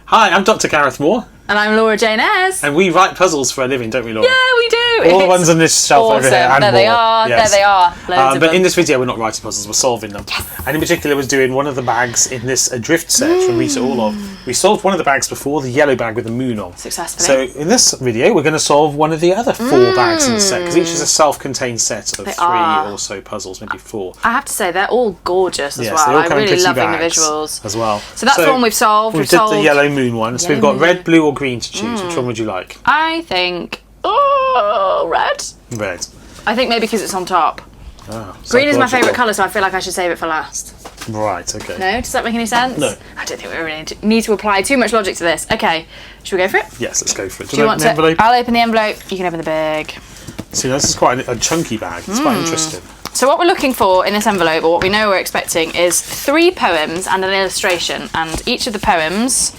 Hi, I'm Dr Gareth Moore. And I'm Laura Jane Ayres. And we write puzzles for a living, don't we, Laura? Yeah, we do. All the ones on this shelf over here and there more. They are. Yes. There they are. Loads of but them. in this video, we're not writing puzzles, we're solving them. Yes. And in particular, we're doing one of the bags in this Adrift set from Rita Orlov. We solved one of the bags before, the yellow bag with the moon on. Successfully. So in this video, we're going to solve one of the other 4 bags in the set, because each is a self-contained set of 3 or so puzzles, maybe 4. I have to say, they're all gorgeous as Yes, well. they all come I'm in really pretty loving the bags visuals. as well. So that's the one we've solved. We've did the yellow moon one. So we've got red, blue or green to choose. Which one would you like? I think... red? Red. I think maybe because it's on top. Oh, Green is my favourite colour, so I feel like I should save it for last. Right, okay. No? Does that make any sense? No. I don't think we really need to apply too much logic to this. Okay, should we go for it? Yes, let's go for it. Do you want to? Envelope? I'll open the envelope. You can open the bag. See, this is quite a chunky bag. It's quite interesting. So what we're looking for in this envelope, or what we know we're expecting, is 3 poems and an illustration. And each of the poems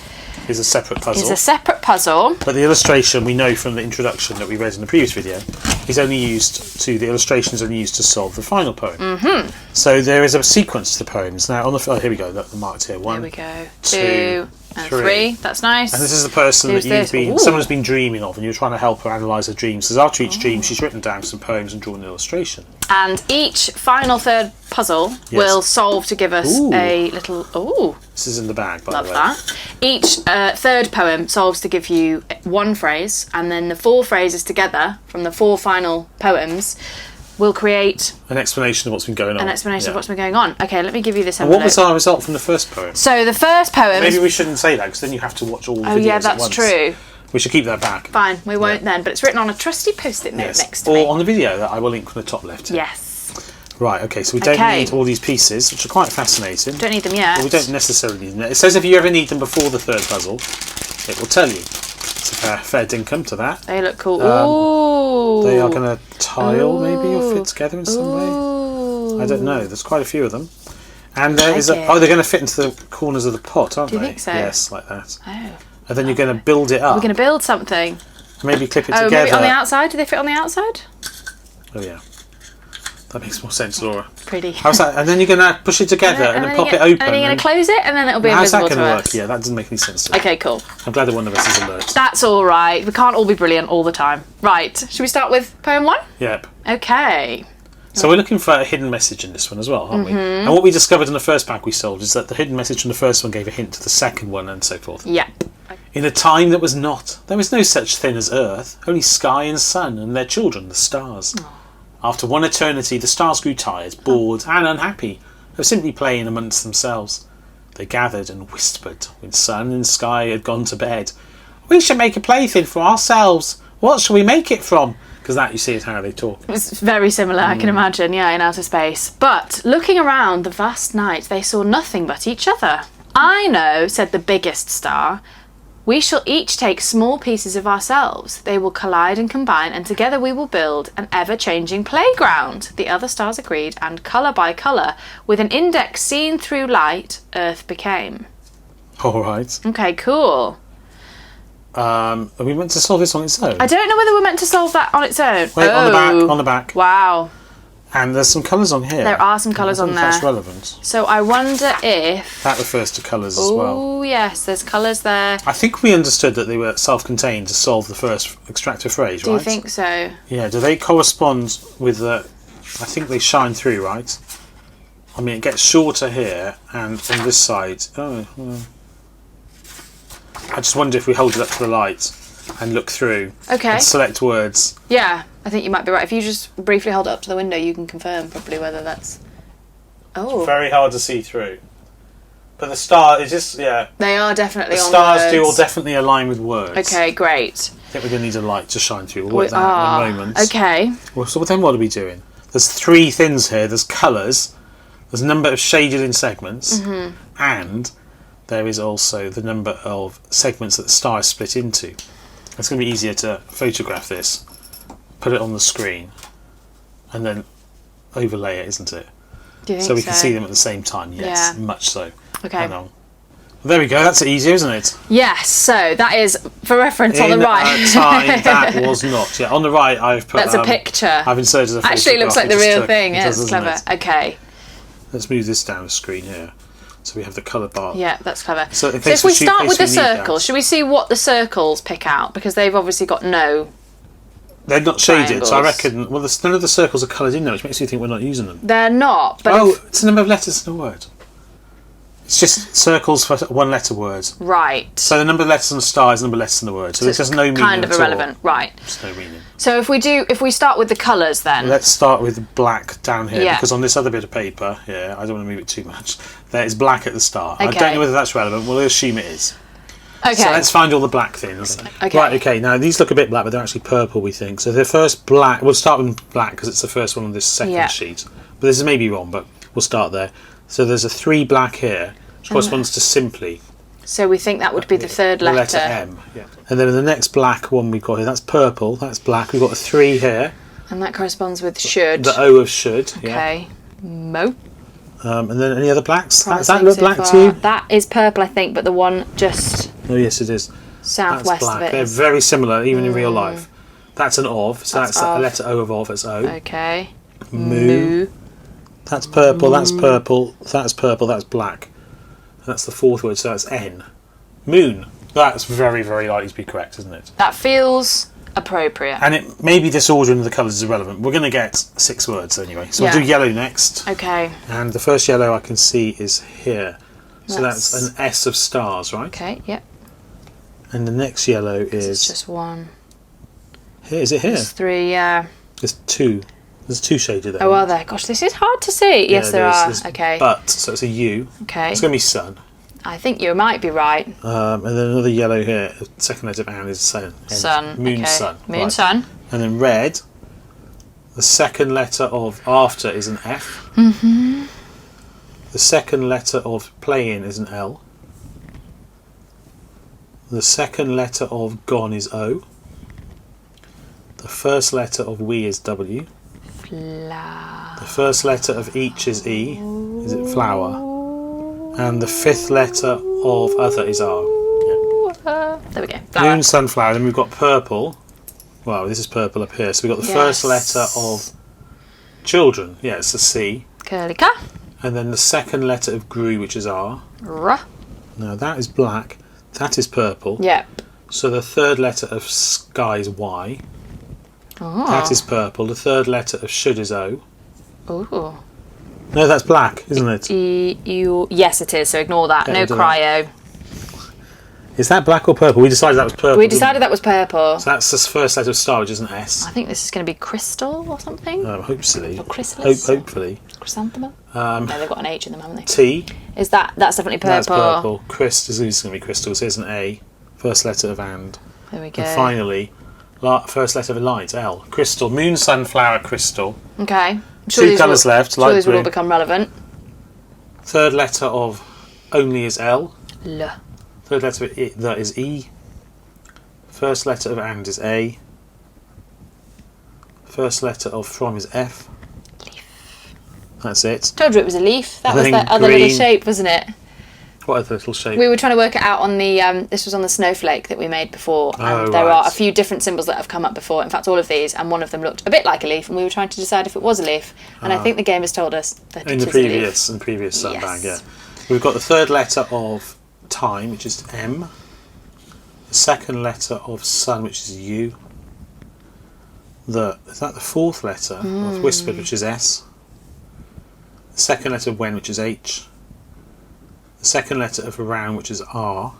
Is a separate puzzle. But the illustration, we know from the introduction that we read in the previous video, is only used to, the illustration is only used to solve the final poem. So there is a sequence to the poems. Now, on the, here we go, look, the marked here. 1, here we go. 2 and 3. That's nice. And this is the person that you've been, someone's been dreaming of, and you're trying to help her analyse her dreams. So after each dream, she's written down some poems and drawn an illustration. And each final third puzzle will solve to give us a little... Ooh. This is in the bag, by the way. Love that. Each third poem solves to give you 1 phrase, and then the 4 phrases together from the 4 final poems will create... an explanation of what's been going on. An explanation of what's been going on. Okay, let me give you this And envelope. what was our result from the first poem? So the first poem... Maybe we shouldn't say that, because then you have to watch all the videos Oh yeah, at that's once. true. We should keep that back. Fine, we won't then, but it's written on a trusty post-it note next to me. Or on the video that I will link from the top left here. Yes. Right, okay, so we don't need all these pieces, which are quite fascinating. Don't need them yet. But we don't necessarily need them. It says if you ever need them before the 3rd puzzle, it will tell you. It's a fair dinkum to that. They look cool. Ooh. They are going to tile, maybe, or fit together in some way. I don't know. There's quite a few of them. And there is they're going to fit into the corners of the pot, aren't they? Do you think so? Yes, like that. Oh. And then you're going to build it up. We're going to build something. Maybe clip it together. Maybe on the outside? Do they fit on the outside? Oh, yeah. That makes more sense, Laura. Pretty. How's that? And then you're going to push it together and then pop it open. And then you're going to close it, and then it'll be invisible to us. How's that going to work? Yeah, that doesn't make any sense to me. Okay, cool. I'm glad that one of us is alert. That's all right. We can't all be brilliant all the time. Right. Should we start with poem 1? Yep. Okay. So we're looking for a hidden message in this one as well, aren't we? And what we discovered in the first pack we solved is that the hidden message from the first one gave a hint to the second one and so forth. Yep. In a time that was not, there was no such thing as Earth, only sky and sun and their children, the stars. Aww. After one eternity, the stars grew tired, bored and unhappy of simply playing amongst themselves. They gathered and whispered when sun and sky had gone to bed. We should make a plaything for ourselves. What shall we make it from? Because that, you see, is how they talk. It's very similar, I can imagine, yeah, in outer space. But looking around the vast night, they saw nothing but each other. I know, said the biggest star. We shall each take small pieces of ourselves. They will collide and combine, and together we will build an ever-changing playground. The other stars agreed, and colour by colour, with an index seen through light, Earth became. All right. Okay, cool. Are we meant to solve this on its own? I don't know whether we're meant to solve that on its own. Wait, on the back. Wow. And there's some colours on here. There are some colours on there. That's relevant. So I wonder if... That refers to colours as well. Oh, yes, there's colours there. I think we understood that they were self-contained to solve the first extractor phrase, right? Do you think so? Yeah, do they correspond with the... I think they shine through, right? I mean, it gets shorter here, and on this side... Oh, well. I just wonder if we hold it up to the light and look through and select words. Yeah, I think you might be right. If you just briefly hold it up to the window, you can confirm probably whether that's... Oh. It's very hard to see through. But the star is just, yeah. They are definitely on stars words. do all definitely align with words. Okay, great. I think we're going to need a light to shine through. We'll work that out in a moment. Okay. Well, so then what are we doing? There's 3 things here. There's colours, there's a number of shaded in segments, and there is also the number of segments that the star is split into. It's going to be easier to photograph this, put it on the screen, and then overlay it, isn't it? Do you think so? We can see them at the same time, yes, yeah. much so. Okay. Well, there we go, that's easier, isn't it? Yes, so that is, for reference, on the right. Time, that was not. Yeah, on the right I've put... That's a picture. I've inserted a photograph. Actually, it looks like the real thing. Yeah, it's clever. Okay. Let's move this down the screen here. So we have the colour bar. Yeah, that's clever. So, if we start with the circles, should we see what the circles pick out? Because they've obviously got no... They're not shaded, triangles. so I reckon... Well, none of the circles are coloured in there, which makes you think we're not using them. They're not, but... Oh, it's the number of letters in a word. It's just circles for one-letter words. Right. So the number of letters on the star is the number of letters in the word. So there's just no meaning kind of at irrelevant. all. Right. There's no meaning. So if we start with the colours then. Let's start with black down here, Yeah. because on this other bit of paper, I don't want to move it too much, there is black at the start. I Okay. don't know whether that's relevant. We'll assume it is. Okay. So let's find all the black things. Okay. Right, okay, now these look a bit black, but they're actually purple, we think. So the first black, we'll start with black because it's the first one on this second sheet. But this is maybe wrong, but we'll start there. So there's a 3 black here, which corresponds to simply. So we think that would be the third The letter. letter M. Yeah. And then the next black one we've got here, that's purple, that's black. We've got a 3 here. And that corresponds with should. The O of should. Yeah. Okay. Mo. And then any other blacks? Does that Promising look so black far. to you? That is purple, I think, but the one just Oh yes, it is. southwest That's of black. it. They're very similar, even in real life. That's an of, so that's a of. letter O of of. It's O. Okay. Moo. That's purple. That's purple. That's purple. That's black. And that's the fourth word, so that's N. Moon. That's very, very likely to be correct, isn't it? That feels appropriate. And maybe this ordering of the colours is irrelevant. We're going to get 6 words anyway. So Yeah. we'll do yellow next. Okay. And the first yellow I can see is here. So that's an S of stars, right? Okay, yep. And the next yellow It's is just one. here. Is it here? There's 3, yeah. There's 2. There's 2 shaded there. Oh, are there? Gosh, this is hard to see. Yes, there are. Okay. But, so it's a U. Okay. It's going to be sun. I think you might be right. And then another yellow here. The second letter of Anne is sun. And Sun. Moon, okay. sun. Moon, Right. sun. And then red. The second letter of after is an F. Mm-hmm. The second letter of play in is an L. The second letter of gone is O. The first letter of we is W. Flower. The first letter of each is E. Is it flower? And the fifth letter of other is R. There we go. Flower. Moon, sunflower. Then we've got purple. Wow, this is purple up here. So we've got the first letter of children. Yeah, it's a C. Curlica. And then the second letter of grew, which is R. R. Now that is black. That is purple. Yep. So the third letter of sky is Y. Oh. That is purple. The third letter of should is O. Ooh. No, that's black, isn't it? Yes, it is. So ignore that. Yeah, No we'll do cryo. Is that black or purple? We decided that was purple. We decided that was purple. So that's the first letter of star, which is an S. I think this is going to be crystal or something. Hopefully. Or chrysalis. Hopefully. Chrysanthemum. No, they've got an H in them, haven't they? T. Is that's definitely purple? That's purple. This is going to be crystal. So here's an A. First letter of and. There we go. And finally, first letter of light, L. Crystal. Moon, sunflower, crystal. Okay. I'm Two colours left. Sure, Light these will all blue. become relevant. Third letter of only is L. L. Third letter of that is E. First letter of and is A. First letter of from is F. Leaf. That's it. Told you it was a leaf. That I was think that other little green. shape, wasn't it? What other little shape? We were trying to work it out on the. This was on the snowflake that we made before, and there are a few different symbols that have come up before. In fact, all of these, and one of them looked a bit like a leaf, and we were trying to decide if it was a leaf. And I think the game has told us that in it the is a leaf. previous sandbag, Yes. yeah. We've got the third letter of time, which is M. The second letter of sun, which is U. Is that the fourth letter of whispered, which is S. The second letter of when, which is H. The second letter of around, which is R.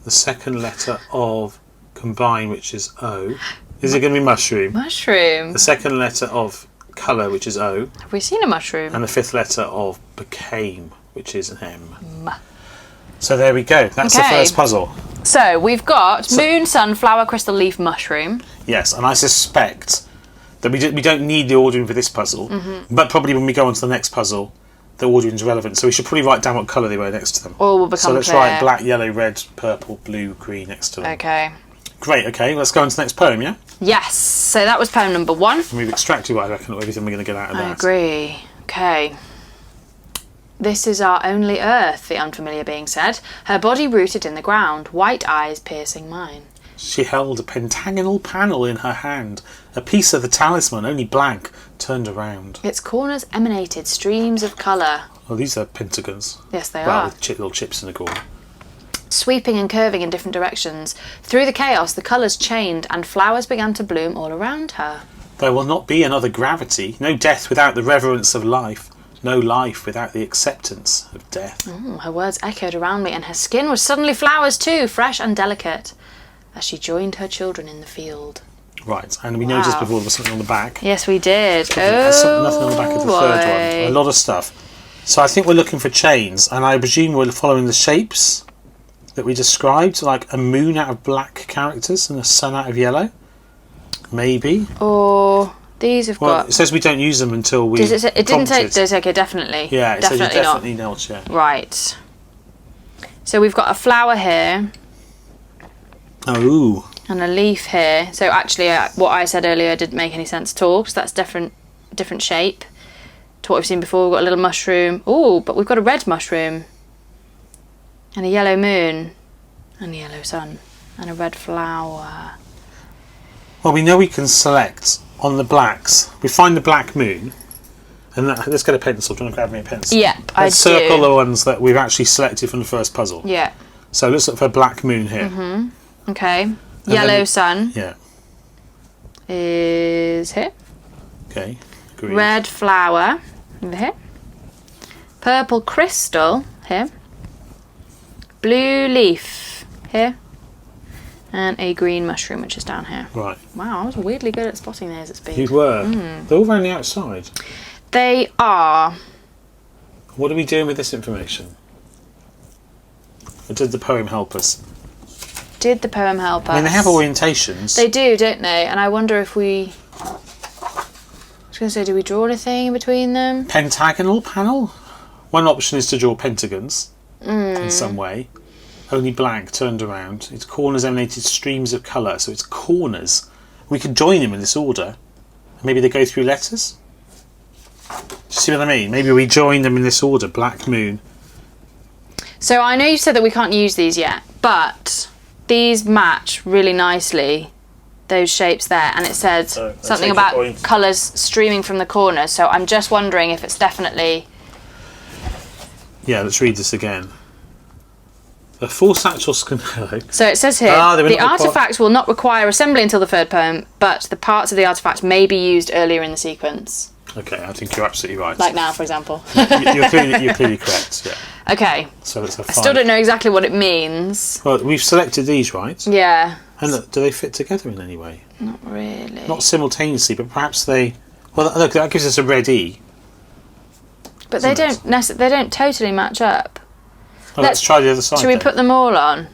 The second letter of combine, which is O. Is it going to be mushroom? Mushroom. The second letter of colour, which is O. Have we seen a mushroom? And the fifth letter of became, which is an M. So there we go. That's the first puzzle. So we've got moon, sun, flower, crystal, leaf, mushroom. Yes, and I suspect that we don't need the ordering for this puzzle, but probably when we go on to the next puzzle, the ordering is relevant. So we should probably write down what colour they were next to them. All will become So let's clear. write black, yellow, red, purple, blue, green next to them. Okay. Great, okay, let's go on to the next poem, yeah? Yes. So that was poem number 1. And we've extracted what I reckon everything we're going to get out of that. I agree. Okay. This is our only earth, the unfamiliar being said, her body rooted in the ground, white eyes piercing mine. She held a pentagonal panel in her hand, a piece of the talisman, only blank, turned around. Its corners emanated streams of colour. Oh, these are pentagons. Yes, they Well, are. with little chips in the corner. Sweeping and curving in different directions. Through the chaos, the colours chained and flowers began to bloom all around her. There will not be another gravity. No death without the reverence of life. No life without the acceptance of death. Her words echoed around me, and her skin was suddenly flowers too, fresh and delicate, as she joined her children in the field. Right, and we noticed before there was something on the back. Yes, we did. There's nothing on the back of the third one. A lot of stuff. So I think we're looking for chains, and I presume we're following the shapes that we described, like a moon out of black characters and a sun out of yellow. Maybe. Or these have got... It says we don't use them until we It didn't say... prompted. Okay, definitely. Yeah, it definitely says you definitely not. Yeah. Right. So we've got a flower here. Oh. And a leaf here. So actually, what I said earlier didn't make any sense at all, because that's different shape to what we've seen before. We've got a little mushroom. Oh, but we've got a red mushroom. And a yellow moon. And a yellow sun. And a red flower. Well, we know we can select on the blacks. We find the black moon. And let's get a pencil. Do you want to grab me a pencil? Yeah, I do. Let's circle the ones that we've actually selected from the first puzzle. Yeah. So let's look for black moon here. Mm-hmm. Okay. Yellow sun. Yeah. Is here. Okay. Green. Red flower over here. Purple crystal here. Blue leaf here. And a green mushroom, which is down here. Right. Wow, I was weirdly good at spotting those at speed. You were. They're all around the outside. They are. What are we doing with this information? Or did the poem help us? Did the poem help us? I mean, they have orientations. They do, don't they? And I wonder if we... I was going to say, do we draw anything in between them? Pentagonal panel? One option is to draw pentagons in some way. Only blank, turned around. Its corners emanated streams of colour, so it's corners. We could join them in this order. Maybe they go through letters? Do you see what I mean? Maybe we join them in this order. Black moon. So I know you said that we can't use these yet, but these match really nicely, those shapes there, and it said something about colours streaming from the corners, so I'm just wondering if it's definitely... Yeah, let's read this again. The four satchels can... So it says here, the artefact will not require assembly until the third poem, but the parts of the artefact may be used earlier in the sequence. Okay, I think you're absolutely right. Like now, for example. You're clearly correct, yeah. Okay. So it's a 5. I still don't know exactly what it means. Well, we've selected these, right? Yeah. And look, do they fit together in any way? Not really. Not simultaneously, but perhaps they... Well, look, that gives us a red E. But they don't totally match up. Well, let's try the other side. Should we put them all on?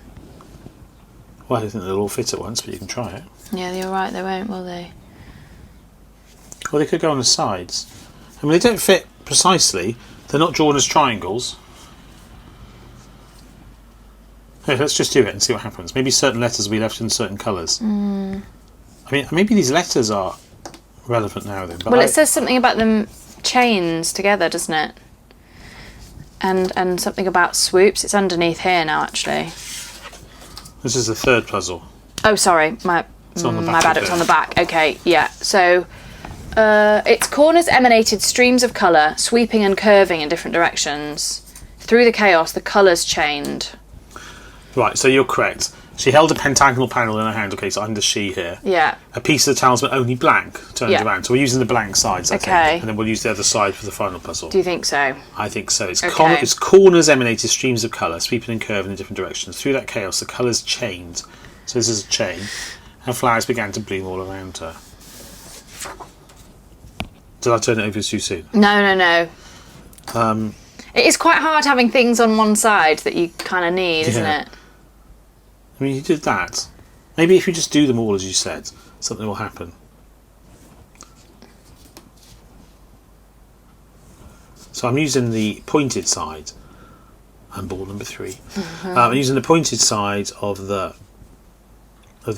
Well, I don't think they'll all fit at once, but you can try it. Yeah, you're right, they won't, will they? Well, they could go on the sides. I mean, they don't fit precisely. They're not drawn as triangles. Okay, let's just do it and see what happens. Maybe certain letters will be left in certain colours. I mean, maybe these letters are relevant now then. But well, it says something about them chains together, doesn't it? And something about swoops. It's underneath here now, actually. This is the third puzzle. Oh, sorry. My bad, it was on the back. Okay, yeah. So, its corners emanated streams of colour, sweeping and curving in different directions. Through the chaos, the colours chained. Right, so you're correct. She held a pentagonal panel in her hand. Okay, so I'm the she here. Yeah. A piece of the talisman only blank turned around. So we're using the blank sides, I think. And then we'll use the other side for the final puzzle. Do you think so? I think so. Its corners emanated streams of colour, sweeping and curving in different directions. Through that chaos, the colours chained. So this is a chain. And flowers began to bloom all around her. Did I turn it over too soon? No. It is quite hard having things on one side that you kind of need, isn't it? I mean, you did that. Maybe if you just do them all as you said, something will happen. So I'm using the pointed side. I'm ball number 3. I'm using the pointed side of the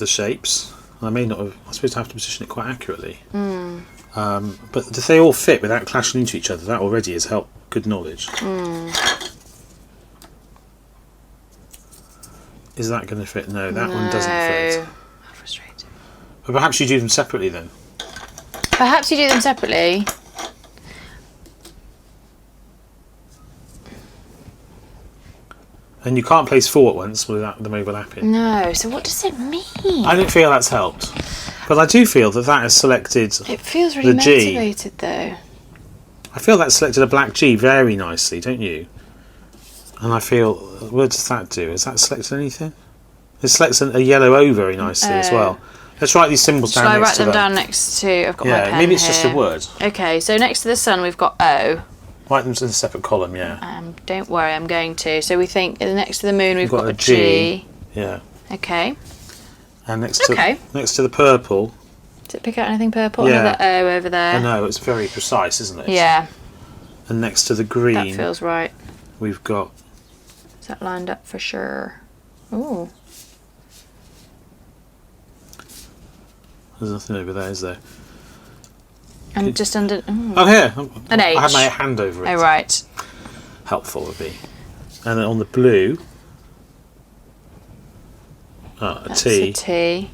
shapes. And I may not have. I'm supposed to have to position it quite accurately. But if they all fit without clashing into each other, that already has helped. Good knowledge. Is that going to fit? No, that one doesn't fit. How frustrating. But perhaps you do them separately then. Perhaps you do them separately. And you can't place 4 at once without them overlapping. No, so what does it mean? I don't feel that's helped. But I do feel that has selected It feels really the G. motivated though. I feel that selected a black G very nicely, don't you? And I feel, what does that do? Has that selected anything? It selects a yellow O very nicely as well. Let's write these symbols down next to Shall I write them down next to... I've got my pen maybe it's here. just a word. Okay, so next to the sun we've got O. Write them in a separate column, yeah. Don't worry, I'm going to. So we think next to the moon we've got a G. Yeah. Okay. And next to the purple... Does it pick out anything purple? Yeah. Another O over there. I know, it's very precise, isn't it? Yeah. And next to the green... That feels right. We've got... Is that lined up for sure? Ooh. There's nothing over there, is there? And just under... Oh, here! An H. I had my hand over it. Oh, right. Helpful would be. And then on the blue... That's T. a T.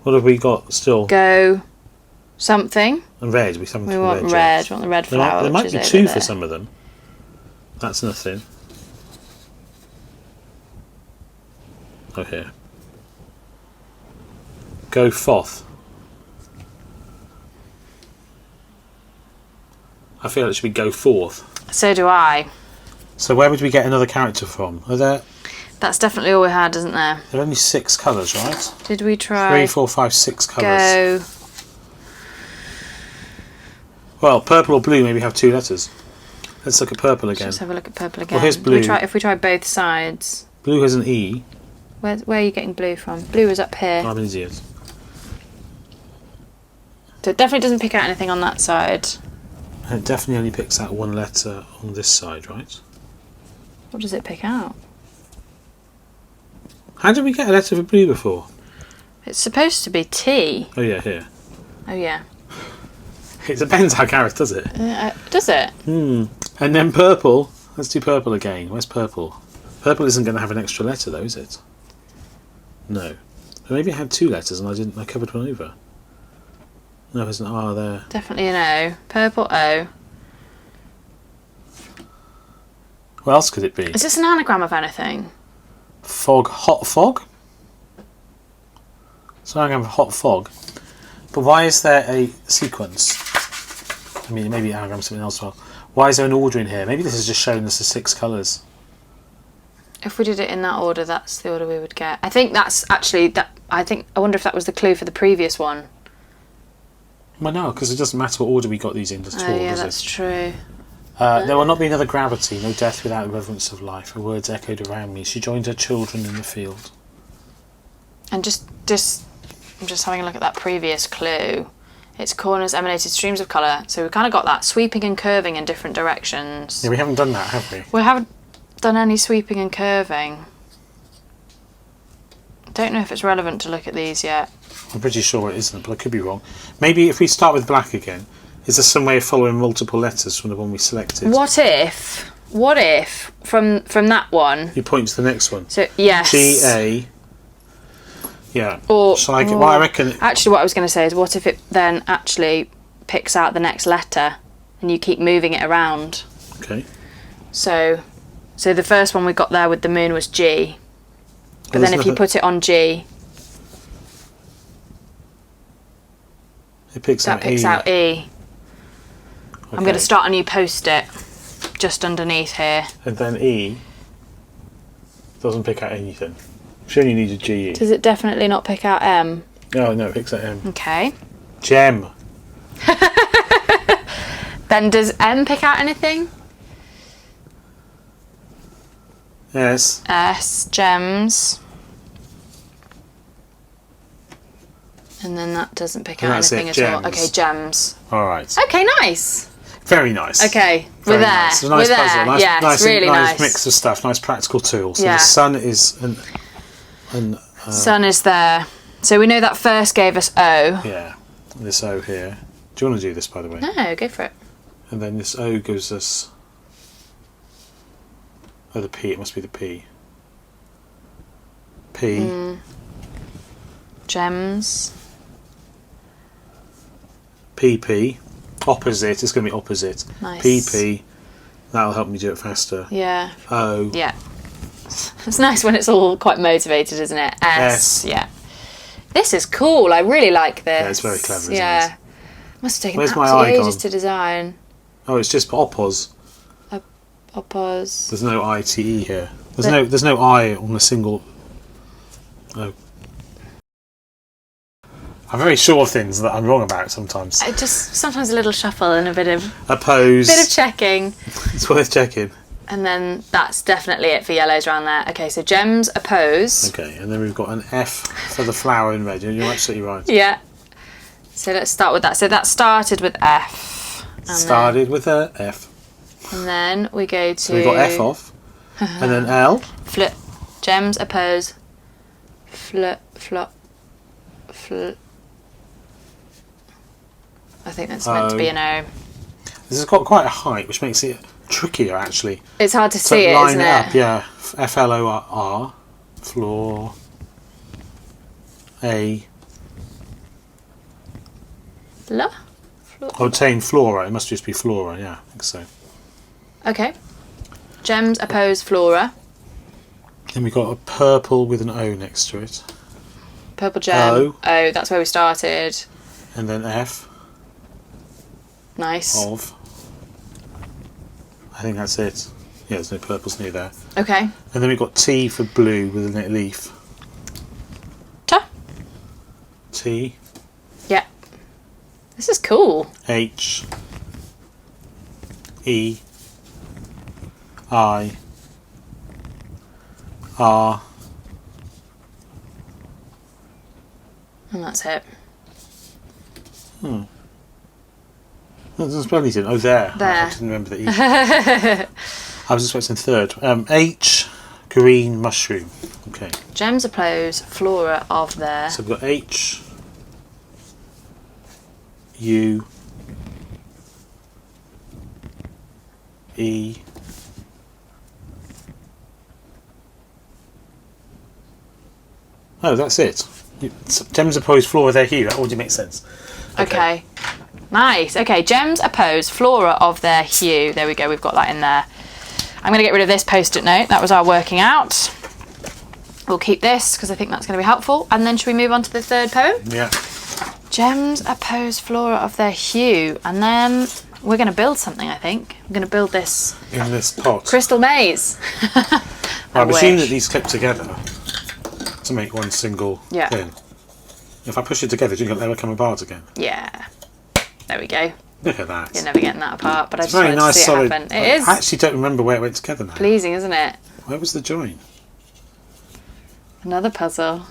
What have we got still? Go something. And red. We want red. We want the red flower. There might be 2 for some of them. That's nothing. Oh, here. Go forth. I feel it should be go forth. So do I. So where would we get another character from? Are there... That's definitely all we had, isn't there? There are only 6 colours, right? Did we try... 3, 4, 5, 6 colours. Go... Well, purple or blue maybe have 2 letters. Let's look at purple again. Let's have a look at purple again. Well, here's blue. If we try both sides. Blue has an E. Where are you getting blue from? Blue is up here. I'm an idiot. So it definitely doesn't pick out anything on that side. And it definitely only picks out 1 letter on this side, right? What does it pick out? How did we get a letter for blue before? It's supposed to be T. Oh yeah, here. Oh yeah. It depends how Gareth does it. Does it? And then purple. Let's do purple again. Where's purple? Purple isn't going to have an extra letter though, is it? No. But maybe it had 2 letters and I covered one over. No, there's an R there. Definitely an O. Purple O. What else could it be? Is this an anagram of anything? Fog. Hot fog? It's an anagram of hot fog. But why is there a sequence? I mean, maybe anagram something else as well. Why is there an order in here? Maybe this is just showing us the 6 colours. If we did it in that order, that's the order we would get. I think that's actually... I wonder if that was the clue for the previous one. Well, no, because it doesn't matter what order we got these in at all, yeah, does that's it? True. There will not be another gravity, no death without the reverence of life. Her words echoed around me. She joined her children in the field. And just I'm just having a look at that previous clue. Its corners emanated streams of colour. So we kind of got that sweeping and curving in different directions. Yeah, we haven't done that, have we? We haven't done any sweeping and curving. Don't know if it's relevant to look at these yet. I'm pretty sure it isn't, but I could be wrong. Maybe if we start with black again, is there some way of following multiple letters from the one we selected? What if from that one You point to the next one. So yes. G-A. Yeah. Or Shall I get, well, I reckon... Actually, what I was going to say is, what if it then actually picks out the next letter and you keep moving it around? Okay. So the first one we got there with the moon was G. But then if you put it on G, it picks that out picks E. out E. Okay. I'm going to start a new post-it just underneath here. And then E doesn't pick out anything. She only needs a G-E. Does it definitely not pick out M? Oh, no, it picks out M. Okay. Gem. Then does M pick out anything? Yes. S, gems. And then that doesn't pick out that's anything it, at all. gems. Okay, gems. All right. Okay, nice. Very nice. Okay, Very we're there. nice. It's a nice we're puzzle. there. Nice, Yeah, it's really nice mix of stuff. Nice practical tool. So Yeah. the sun is Sun is there. So we know that first gave us O. yeah, this O here. Do you want to do this, by the way? No, go for it. And then this O gives us... Oh, the P. It must be the P. P. Gems. PP. Opposite. It's going to be opposite. Nice. PP. That'll help me do it faster. Yeah. O. Yeah. It's nice when it's all quite motivated, isn't it? S. S. Yeah. This is cool. I really like this. Yeah, it's very clever, isn't it? Must have taken Where's my absolutely icon? ages to design. Oh, it's just Oppos. Oppos. There's no ITE here. There's no I on a single. No. I'm very sure of things that I'm wrong about sometimes. Sometimes a little shuffle and a bit of Oppose. bit of checking. It's worth checking. And then that's definitely it for yellows around there. Okay, so gems oppose. Okay, and then we've got an F for the flower in red. You're absolutely right. Yeah. So let's start with that. So that started with F. Started with a F. And then we go to... So we've got F off. And then L. Gems oppose. I think that's meant to be an O. This has got quite a height, which makes it trickier, actually. It's hard to see it, isn't it? Line it up, yeah. FLOR, floor, A. Obtain flora. It must just be flora, yeah, I think so. Okay. Gems oppose flora. Then we've got a purple with an O next to it. Purple gem. O. Oh, that's where we started. And then F. Nice. Of. I think that's it. Yeah, there's no purples near there. Okay. And then we've got T for blue with a leaf. T. Yeah. This is cool. H. E. I. R. And that's it. There's probably didn't. Oh, there. There. I didn't remember the E. I was expecting third. H. Green mushroom. Okay. Gems oppose flora of there. So we've got H. U. E. Oh, that's it. Gems oppose flora their hue. That already makes sense. Okay. Nice. Okay, gems oppose flora of their hue. There we go. We've got that in there. I'm going to get rid of this post-it note. That was our working out. We'll keep this because I think that's going to be helpful. And then should we move on to the third poem? Yeah. Gems oppose flora of their hue. And then we're going to build something, I think. I'm going to build this... In this pot. Crystal maze. I'm assuming that these clip together to make one single thing. If I push it together, do you think they'll ever come apart again? Yeah. There we go. Look at that. You're never getting that apart, but I just very wanted nice, to see solid. it happen. It is. I actually don't remember where it went together now. Pleasing, isn't it? Where was the join? Another puzzle.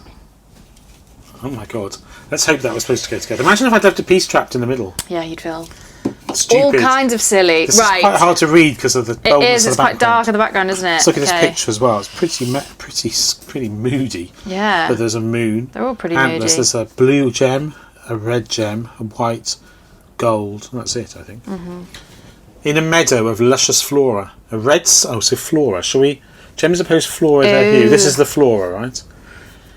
Oh my god. Let's hope that was supposed to go together. Imagine if I'd left a piece trapped in the middle. Yeah, you'd feel Stupid. all kinds of silly. This right. is quite hard to read because of the boldness It is. of It's the quite dark in the background, isn't it? Let's look at this picture as well. It's pretty moody. Yeah. But there's a moon. They're all pretty antlers. moody. There's a blue gem, a red gem, a white, gold. And that's it, I think. Mm-hmm. In a meadow of luscious flora, a red. So flora. Shall we? Gems oppose flora their hue. This is the flora, right?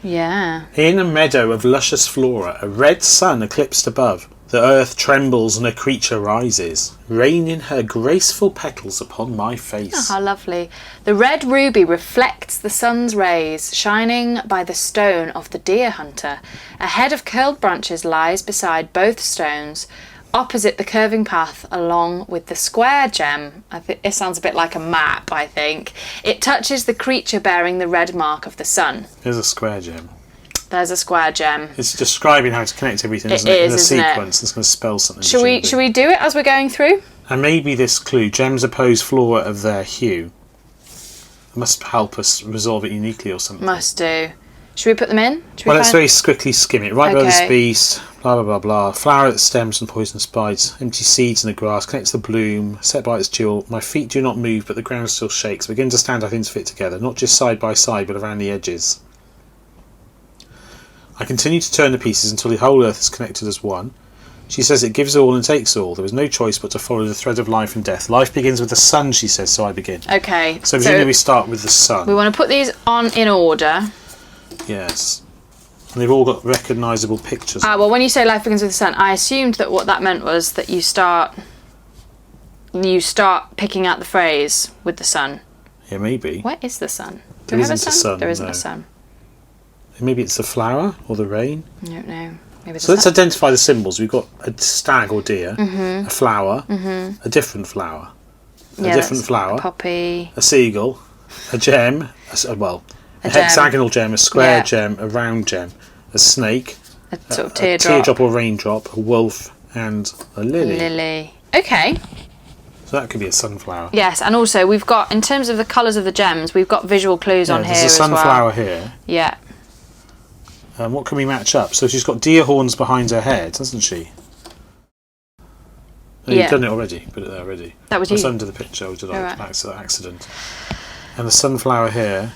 Yeah. In a meadow of luscious flora, a red sun eclipsed above. The earth trembles and a creature rises, raining her graceful petals upon my face. Oh, how lovely. The red ruby reflects the sun's rays, shining by the stone of the deer hunter. A head of curled branches lies beside both stones, opposite the curving path along with the square gem. It sounds a bit like a map, I think. It touches the creature bearing the red mark of the sun. Here's a square gem. There's a square gem. It's describing how to connect everything, isn't it? In a sequence. It's going to spell something. Should we do it as we're going through? And maybe this clue, gems oppose flora of their hue, must help us resolve it uniquely or something. Must do. Should we put them in? Let's very quickly skim it. Right below this beast, blah, blah, blah, blah. Flower that stems from poisonous spikes, empty seeds in the grass, connects the bloom, set by its jewel. My feet do not move, but the ground still shakes. Begin to stand how things fit together, not just side by side, but around the edges. I continue to turn the pieces until the whole earth is connected as one. She says it gives all and takes all. There is no choice but to follow the thread of life and death. Life begins with the sun, she says, so I begin. Okay. So presumably we start with the sun. We want to put these on in order. Yes. And they've all got recognisable pictures. Well, when you say life begins with the sun, I assumed that what that meant was that you start picking out the phrase with the sun. Yeah, maybe. Where is the sun? Do we have a isn't sun? There isn't no. a sun. Maybe it's the flower or the rain. I don't know. Maybe So let's identify the symbols. We've got a stag or deer, a flower, a different flower, a different flower, a poppy, a seagull, a gem, a hexagonal gem, a square gem, a round gem, a snake, a sort of a teardrop or raindrop, a wolf, and a lily. Okay. So that could be a sunflower. Yes, and also we've got, in terms of the colours of the gems, we've got visual clues on here as well. There's a sunflower here. Yeah. What can we match up? So she's got deer horns behind her head, hasn't she? Oh, you've done it already. Put it there already. That was That's you. under the picture. Or did I accident? And the sunflower here.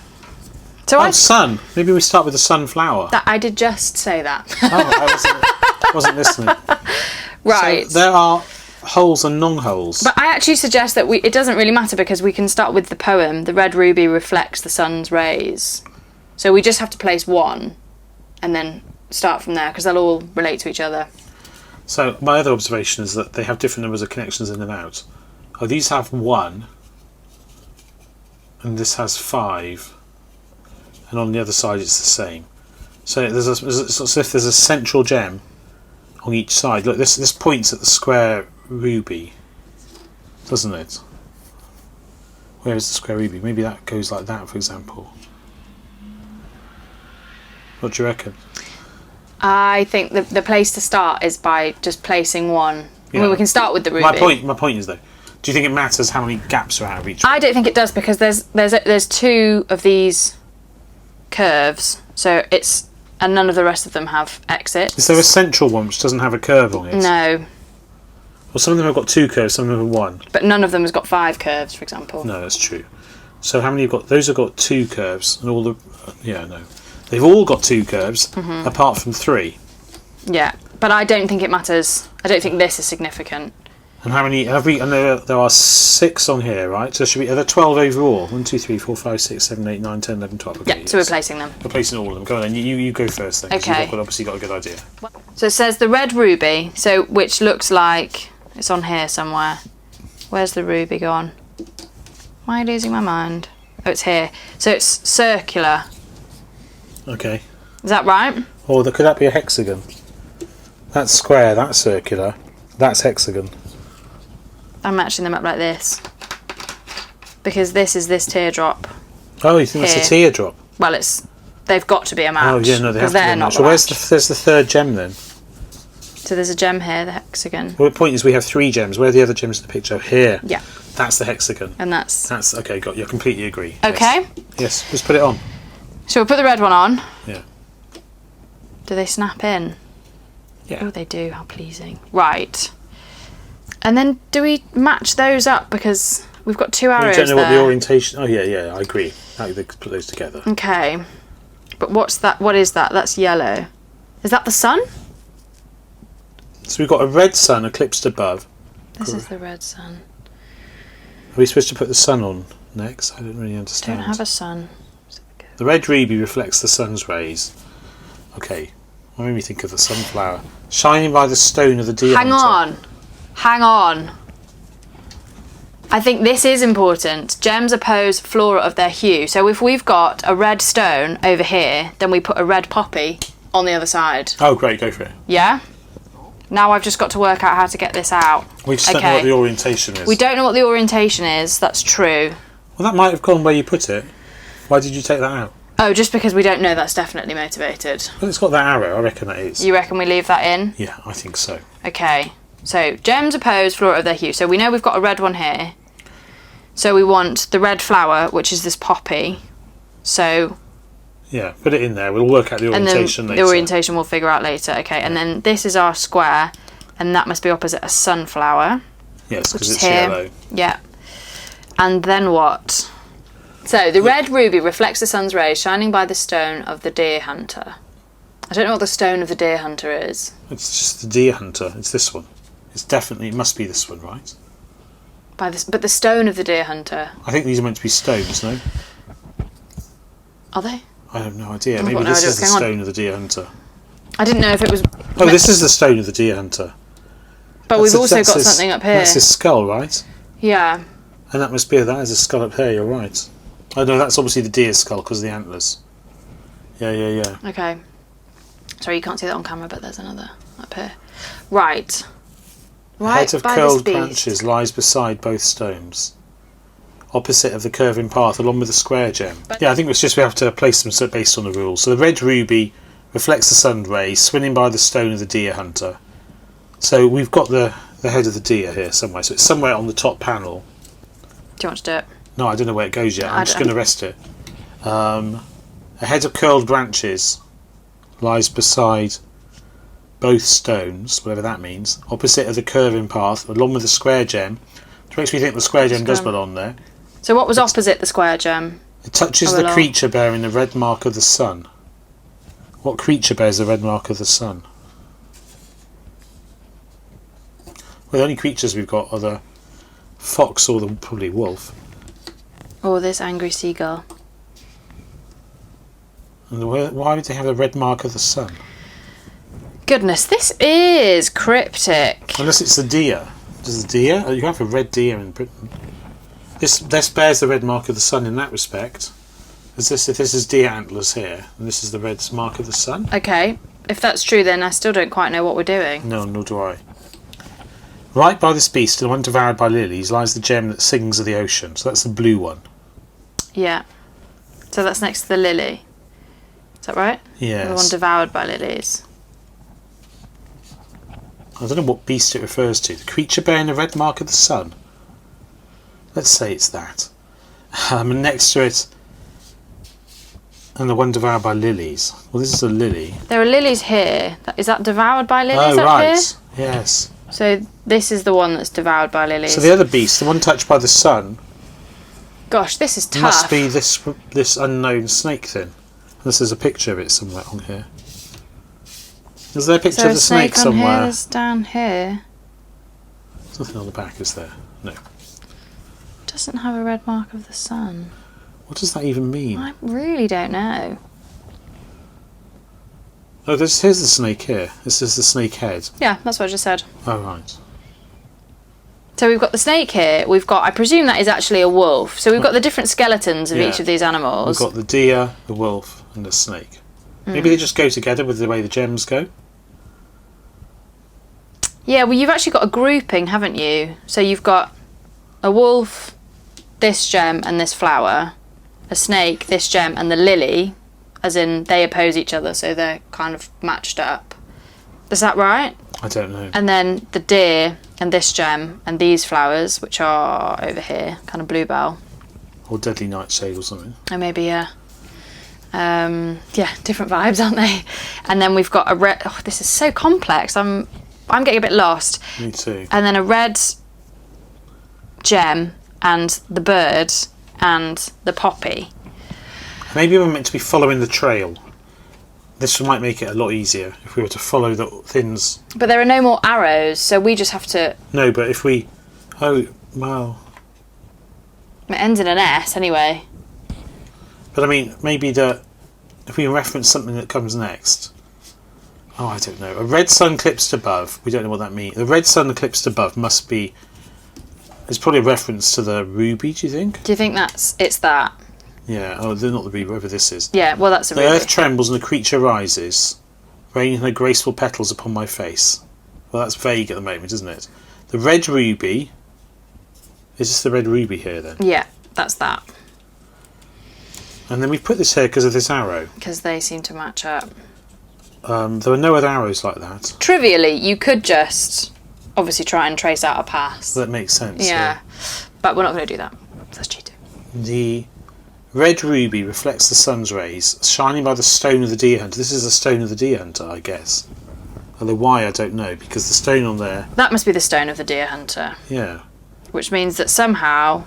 So sun. Maybe we start with the sunflower. I did just say that. I wasn't listening. Right. So there are holes and non-holes. But I actually suggest that it doesn't really matter because we can start with the poem. The red ruby reflects the sun's rays. So we just have to place one and then start from there because they'll all relate to each other. So my other observation is that they have different numbers of connections in and out. Oh, these have 1 and this has 5, and on the other side it's the same. So it's as if there's a central gem on each side. Look, this points at the square ruby, doesn't it? Where is the square ruby? Maybe that goes like that, for example. What do you reckon? I think the place to start is by just placing one. I mean, we can start with the ruby. My point is though, do you think it matters how many gaps are out of each one? I don't think it does because there's 2 of these curves, and none of the rest of them have exits. Is there a central one which doesn't have a curve on it? No. Well, some of them have got 2 curves, some of them have 1. But none of them has got 5 curves, for example. No, that's true. So how many have got? Those have got 2 curves, and all the they've all got 2 curves, apart from 3. Yeah, but I don't think it matters. I don't think this is significant. And how many have we? And there are 6 on here, right? So are there 12 overall? 1, 2, 3, 4, 5, 6, 7, 8, 9, 10, 11, 12. Okay, Yeah, so we're placing them. We're placing all of them. Go on then. You go first then. 'Cause Okay. You've obviously got a good idea. So it says the red ruby, which looks like it's on here somewhere. Where's the ruby gone? Am I losing my mind? Oh, it's here. So it's circular. Okay. Is that right? Or could that be a hexagon? That's square. That's circular. That's hexagon. I'm matching them up like this. Because this is this teardrop. Oh, you think that's a teardrop? Well, they've got to be a match. Oh, yeah, no, they have to be a match. So there's the third gem then? So there's a gem here, the hexagon. Well, the point is we have 3 gems. Where are the other gems in the picture? Here. Yeah. That's the hexagon. And that's okay, got you. I completely agree. Okay. Yes, just put it on. So we'll put the red one on. Yeah. Do they snap in? Yeah. Oh, they do. How pleasing. Right. And then do we match those up? Because we've got 2 arrows We don't know there. what the orientation... Oh, yeah, I agree. How they put those together. Okay. But what's that? What is that? That's yellow. Is that the sun? So we've got a red sun eclipsed above. This is the red sun. Are we supposed to put the sun on next? I don't really understand. Don't have a sun. The red ruby reflects the sun's rays. Okay. What made me think of the sunflower? Shining by the stone of the deer hunter. Hang on. I think this is important. Gems oppose flora of their hue. So if we've got a red stone over here, then we put a red poppy on the other side. Oh, great. Go for it. Yeah? Now I've just got to work out how to get this out. We just don't know what the orientation is. We don't know what the orientation is. That's true. Well, that might have gone where you put it. Why did you take that out? Oh, just because we don't know, that's definitely motivated. Well, it's got that arrow. I reckon that is. You reckon we leave that in? Yeah, I think so. Okay. So, gems oppose flora of their hue. So we know we've got a red one here. So we want the red flower, which is this poppy. So... Yeah, put it in there. We'll work out the orientation later. The orientation we'll figure out later. Okay, and then this is our square. And that must be opposite a sunflower. Yes, because it's here. yellow. Yeah. And then what? So, the red ruby reflects the sun's rays shining by the stone of the deer hunter. I don't know what the stone of the deer hunter is. It's just the deer hunter. It's this one. It must be this one, right? But the stone of the deer hunter. I think these are meant to be stones, no? Are they? I have no idea. I've Maybe got no this idea is the what's going stone of the deer hunter. I didn't know if it was... Oh, this is the stone of the deer hunter. But we've also got something up here. That's his skull, right? Yeah. And that is a skull up here, you're right. Oh no, that's obviously the deer's skull because of the antlers. Yeah. Okay. Sorry, you can't see that on camera, but there's another up here. Right. A head of curled branches lies beside both stones, opposite of the curving path, along with the square gem. Yeah, I think it's just we have to place them based on the rules. So the red ruby reflects the sun rays, swinging by the stone of the deer hunter. So we've got the head of the deer here somewhere. So it's somewhere on the top panel. Do you want to do it? No, I don't know where it goes yet. I'm just going to rest it. A head of curled branches lies beside both stones, whatever that means, opposite of the curving path, along with the square gem, which makes me think the square gem does belong there. So what was opposite the square gem? It touches the creature bearing the red mark of the sun. What creature bears the red mark of the sun? Well, the only creatures we've got are the fox or the probably wolf. Or this angry seagull. And why would they have the red mark of the sun? Goodness, this is cryptic. Unless it's the deer. Does the deer? Oh, you have a red deer in Britain. This bears the red mark of the sun in that respect. If this is deer antlers here, and this is the red mark of the sun. Okay, if that's true, then I still don't quite know what we're doing. No, nor do I. Right by this beast, and the one devoured by lilies, lies the gem that sings of the ocean. So that's the blue one. Yeah. So that's next to the lily. Is that right? Yes. The one devoured by lilies. I don't know what beast it refers to. The creature bearing the red mark of the sun. Let's say it's that. And next to it, and the one devoured by lilies. Well, this is a lily. There are lilies here. Is that devoured by lilies up here? Yes. So this is the one that's devoured by lilies. So the other beast, the one touched by the sun. Gosh, this is tough. Must be this unknown snake thing. Unless there's a picture of it somewhere on here. Is there a picture of the snake somewhere? Here, there's down here. There's nothing on the back, is there? No. Doesn't have a red mark of the sun. What does that even mean? I really don't know. Oh, here's the snake here. This is the snake head. Yeah, that's what I just said. Oh, right. So we've got the snake here. We've got, I presume that is actually a wolf. So we've got the different skeletons of each of these animals. We've got the deer, the wolf, and the snake. Maybe they just go together with the way the gems go. Yeah, well, you've actually got a grouping, haven't you? So you've got a wolf, this gem, and this flower. A snake, this gem, and the lily. As in, they oppose each other, so they're kind of matched up. Is that right? I don't know. And then the deer, and this gem, and these flowers, which are over here, kind of bluebell. Or deadly nightshade or something. Oh, maybe, yeah. Different vibes, aren't they? And then we've got a red... Oh, this is so complex. I'm getting a bit lost. Me too. And then a red gem, and the bird, and the poppy. Maybe we're meant to be following the trail. This might make it a lot easier if we were to follow the thins. But there are no more arrows, so we just have to... No, but if we... Oh, well... It ends in an S, anyway. But I mean, maybe if we reference something that comes next... Oh, I don't know. A red sun eclipsed above. We don't know what that means. The red sun eclipsed above must be... It's probably a reference to the ruby, do you think? Do you think it's that? Yeah. Oh, they're not the ruby, whatever this is. Yeah, well, that's a ruby. The earth trembles and the creature rises, raining her graceful petals upon my face. Well, that's vague at the moment, isn't it? The red ruby... Is this the red ruby here, then? Yeah, that's that. And then we've put this here because of this arrow. Because they seem to match up. There were no other arrows like that. Trivially, you could just obviously try and trace out a pass. That makes sense. Yeah. But we're not going to do that. That's cheating. The red ruby reflects the sun's rays, shining by the stone of the deer hunter. This is the stone of the deer hunter, I guess. Although why, I don't know, because the stone on there... That must be the stone of the deer hunter. Yeah. Which means that somehow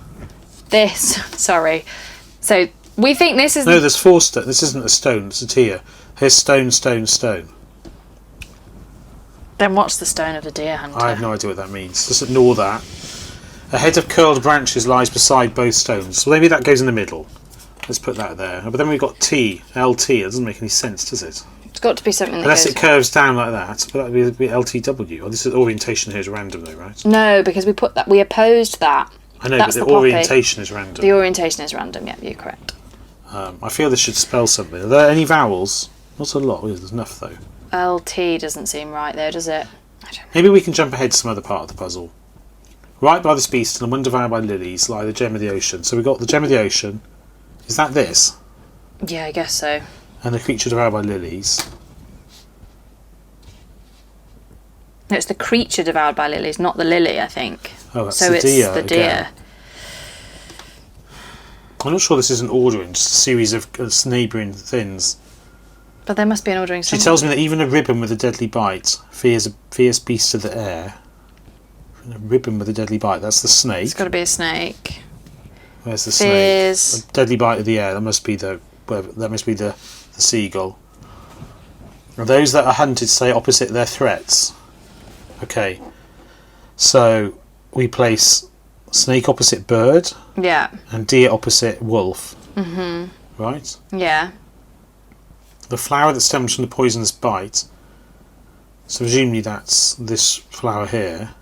this... Sorry. So we think this is... No, there's 4 stones. This isn't a stone, it's a tier. Here's stone, stone, stone. Then what's the stone of the deer hunter? I have no idea what that means. Just ignore that. A head of curled branches lies beside both stones. Well, maybe that goes in the middle. Let's put that there. But then we've got T, LT. It doesn't make any sense, does it? It's got to be something that Unless goes... it curves down like that. But that would be LTW. Oh, this is orientation here is random though, right? No, because we opposed that. I know, That's but the the poppy. orientation is random. The orientation is random, yep, you're correct. I feel this should spell something. Are there any vowels? Not a lot. There's enough, though. LT doesn't seem right there, does it? I don't know. Maybe we can jump ahead to some other part of the puzzle. Right by this beast and the one devoured by lilies lie the gem of the ocean. So we've got the gem of the ocean. Is that this? Yeah, I guess so. And the creature devoured by lilies. No, it's the creature devoured by lilies, not the lily, I think. Oh, that's so the it's deer. the deer. Again. I'm not sure this is an ordering, just a series of neighbouring things. But there must be an ordering She somewhere. tells me that even a ribbon with a deadly bite fears a fierce beast of the air. A ribbon with a deadly bite, that's the snake. It's got to be a snake. Where's the Fears. snake? A deadly bite of the air, that must be the seagull. And those that are hunted stay opposite their threats. Okay. So we place snake opposite bird Yeah. and deer opposite wolf. Mhm. Right? Yeah. The flower that stems from the poisonous bite. So presumably that's this flower here.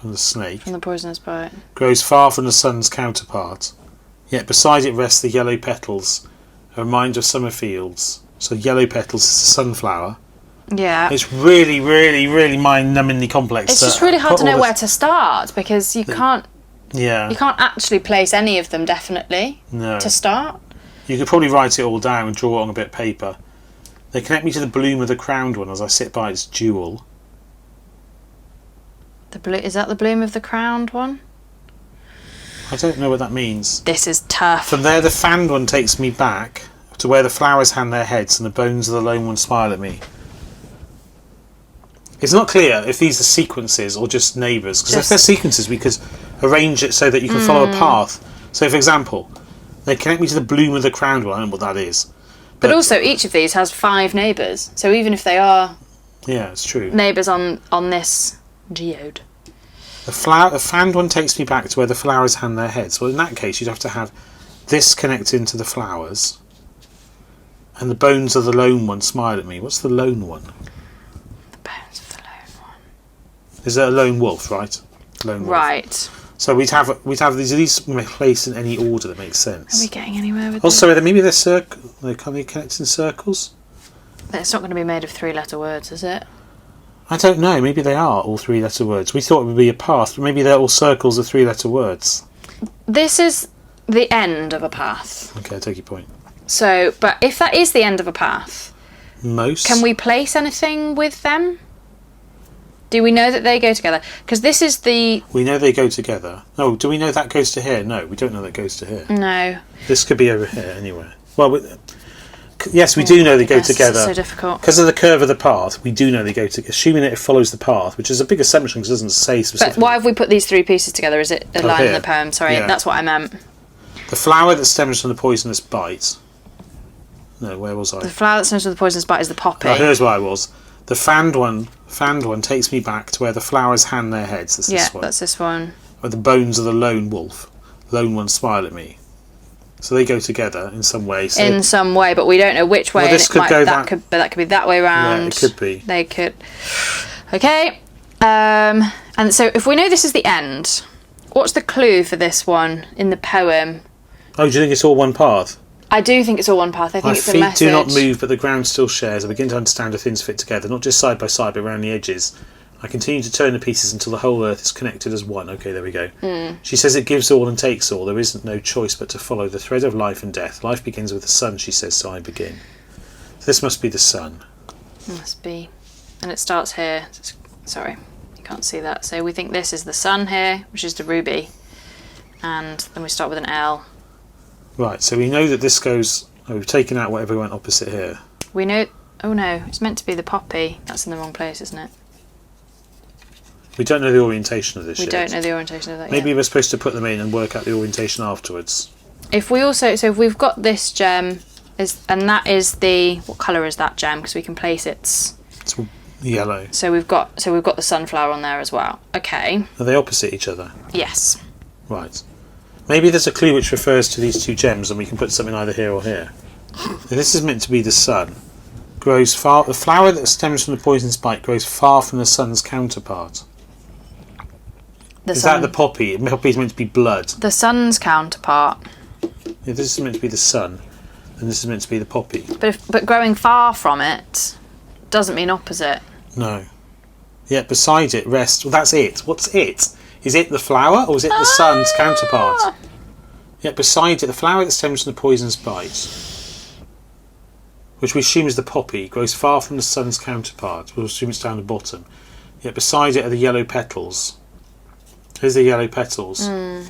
From the snake. From the poisonous bite. Grows far from the sun's counterpart. Yet beside it rest the yellow petals, a reminder of summer fields. So yellow petals is the sunflower. Yeah. It's really, really, really mind-numbingly complex. It's just really hard to know where to start because you can't actually place any of them definitely No. to start. You could probably write it all down and draw it on a bit of paper. They connect me to the bloom of the crowned one as I sit by its jewel. Is that the bloom of the crowned one? I don't know what that means. This is tough. From there, the fanned one takes me back to where the flowers hang their heads and the bones of the lone one smile at me. It's not clear if these are sequences or just neighbours, because if they're sequences we could arrange it so that you can follow a path. So for example, they connect me to the bloom of the crowned one. I don't know what that is. But also each of these has 5 neighbours, so even if they are it's true. neighbours on this geode. The fanned one takes me back to where the flowers hang their heads. Well, in that case you'd have to have this connecting to the flowers and the bones of the lone one smile at me. What's the lone one? The bones of the lone one. Is there a lone wolf, right? Lone wolf. Right. So we'd have these placed in any order that makes sense. Are we getting anywhere with Also, maybe they're can they connect in circles? It's not going to be made of 3-letter words, is it? I don't know. Maybe they are all 3-letter words. We thought it would be a path, but maybe they're all circles of 3-letter words. This is the end of a path. Okay, I take your point. So, but if that is the end of a path, Can we place anything with them? Do we know that they go together? Because this is the... We know they go together. No, do we know that goes to here? No, we don't know that goes to here. No. This could be over here anywhere. Well, yes, we do know they go together. It's so difficult. Because of the curve of the path, we do know they go together. Assuming that it follows the path, which is a big assumption because it doesn't say specifically. But why have we put these 3 pieces together? Is it a line in here. the poem? Sorry, Yeah. that's what I meant. The flower that stems from the poisonous bite. No, where was I? The flower that stems from the poisonous bite is the poppy. Oh, here's where I was. The fanned one takes me back to where the flowers hang their heads. That's this one. That's this one. Where the bones of the lone wolf, lone one smile at me. So they go together in some way. So In some way, but we don't know which way. Well, this could go that could be that way round. Yeah, it could be. They could. Okay. And so if we know this is the end, what's the clue for this one in the poem? Oh, do you think it's all one path? I do think it's all one path. I think My it's a feet message. do not move, but the ground still shares. I begin to understand how things fit together, not just side by side, but around the edges. I continue to turn the pieces until the whole earth is connected as one. Okay, there we go. She says it gives all and takes all. There isn't no choice but to follow the thread of life and death. Life begins with the sun, she says, so I begin. So this must be the sun. Must be. And it starts here. Sorry, you can't see that. So we think this is the sun here, which is the ruby. And then we start with an L. Right, so we know that this goes... Oh, we've taken out whatever went opposite here. We know... Oh no, it's meant to be the poppy. That's in the wrong place, isn't it? We don't know the orientation of this We yet. don't know the orientation of that Maybe yet. we're supposed to put them in and work out the orientation afterwards. If we've got this gem, and that is the... What colour is that gem? Because we can place It's yellow. So we've got the sunflower on there as well. Okay. Are they opposite each other? Yes. Right. Maybe there's a clue which refers to these 2 gems and we can put something either here or here. This is meant to be the sun. The flower that stems from the poisonous bite grows far from the sun's counterpart. Is that the poppy? Poppy's meant to be blood. The sun's counterpart. Yeah, this is meant to be the sun, and this is meant to be the poppy. But growing far from it doesn't mean opposite. No. Yeah, beside it rests... Well, that's it. What's it? Is it the flower, or is it the sun's counterpart? Yeah, beside it, the flower that stems from the poisonous bite, which we assume is the poppy, grows far from the sun's counterpart. We'll assume it's down the bottom. Yet beside it are the yellow petals. Here's the yellow petals. Well,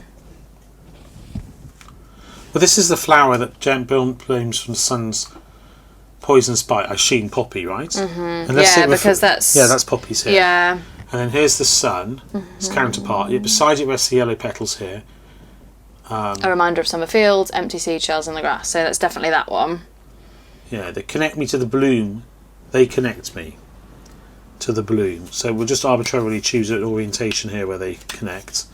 this is the flower that blooms from the sun's poisonous bite. I assume poppy, right? Yeah, because that's... Yeah, that's poppies here. Yeah. And then here's the sun, its counterpart. Yet beside it rests the yellow petals here. A reminder of summer fields, empty seashells in the grass. So that's definitely that one. Yeah, they connect me to the bloom. They connect me to the bloom. So we'll just arbitrarily choose an orientation here where they connect.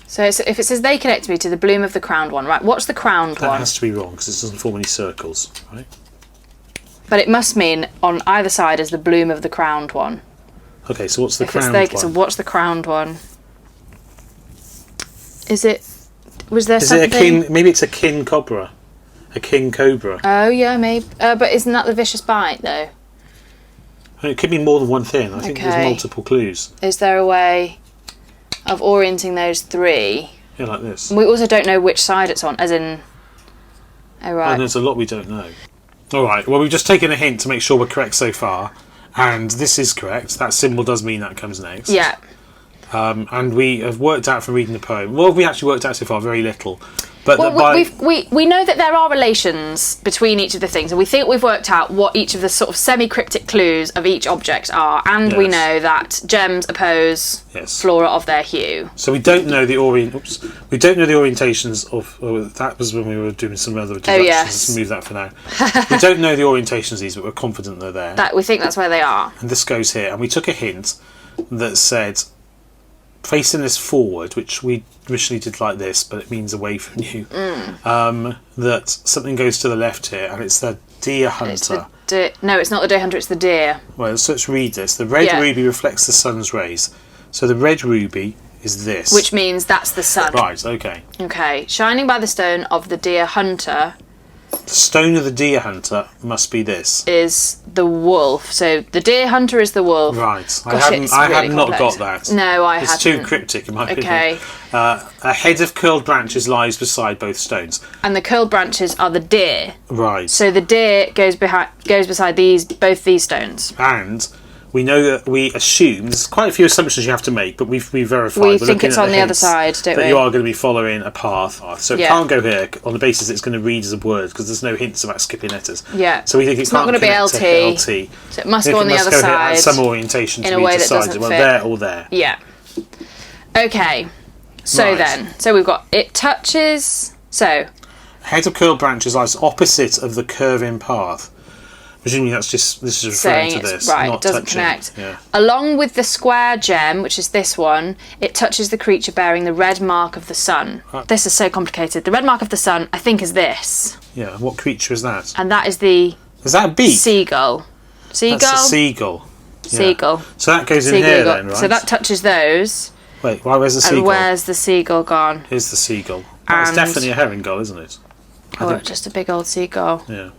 So if it says they connect me to the bloom of the crowned one, right? What's the crowned one? That has to be wrong because it doesn't form any circles, right? But it must mean on either side is the bloom of the crowned one. Okay, so what's the If crowned it's one? So what's the crowned one? Is it... Was there Is something... it a king? Maybe it's a king cobra. A king cobra. Oh, yeah, maybe. But isn't that the vicious bite, though? It could be more than one thing. I think there's multiple clues. Is there a way of orienting those three? Yeah, like this. We also don't know which side it's on, as in... Oh, right. And there's a lot we don't know. All right, well, we've just taken a hint to make sure we're correct so far. And this is correct. That symbol does mean that comes next. Yeah. And we have worked out from reading the poem. Well, we actually worked out so far very little. But we know that there are relations between each of the things, and we think we've worked out what each of the sort of semi-cryptic clues of each object are, and we know that gems oppose flora of their hue. So we don't know the orientations of. Oh, that was when we were doing some other deductions. Oh, yes. Let's move that for now. We don't know the orientations of these, but we're confident they're there. That we think that's where they are. And this goes here, and we took a hint that said, facing this forward, which we originally did like this, but it means away from you, that something goes to the left here, and it's the deer hunter. No, it's not the deer hunter, it's the deer. Well, so let's read this. The red ruby reflects the sun's rays. So the red ruby is this. Which means that's the sun. Right, okay. Okay. Shining by the stone of the deer hunter. The stone of the deer hunter must be this. Is the wolf. So the deer hunter is the wolf. Right. Gosh, I had not got that. No, I hadn't. It's too cryptic in my opinion. Okay. A head of curled branches lies beside both stones. And the curled branches are the deer. Right. So the deer goes beside both these stones. And we know that we assume there's quite a few assumptions you have to make, but we've verified. We think it's on the other side, don't we? That you are going to be following a path, so it can't go here on the basis it's going to read as a word because there's no hints about skipping letters. Yeah. So we think it's not going to be LT. So it must go on the other side. At some orientation to in a be way decided. that doesn't fit. There or there. Yeah. Okay. So so we've got it touches. So. Head of curled branches lies opposite of the curving path. Presumably this is referring to this. Right, not it doesn't touching. connect. Yeah. Along with the square gem, which is this one, it touches the creature bearing the red mark of the sun. This is so complicated. The red mark of the sun, I think, is this. Yeah, what creature is that? And that is the... Is that a beak? Seagull. Seagull? That's a seagull. Yeah. Seagull. So that goes in here then, right? So that touches those. Wait, where's the seagull? And where's the seagull gone? Here's the seagull. That's definitely a herring gull, isn't it? Oh, just a big old seagull. Yeah.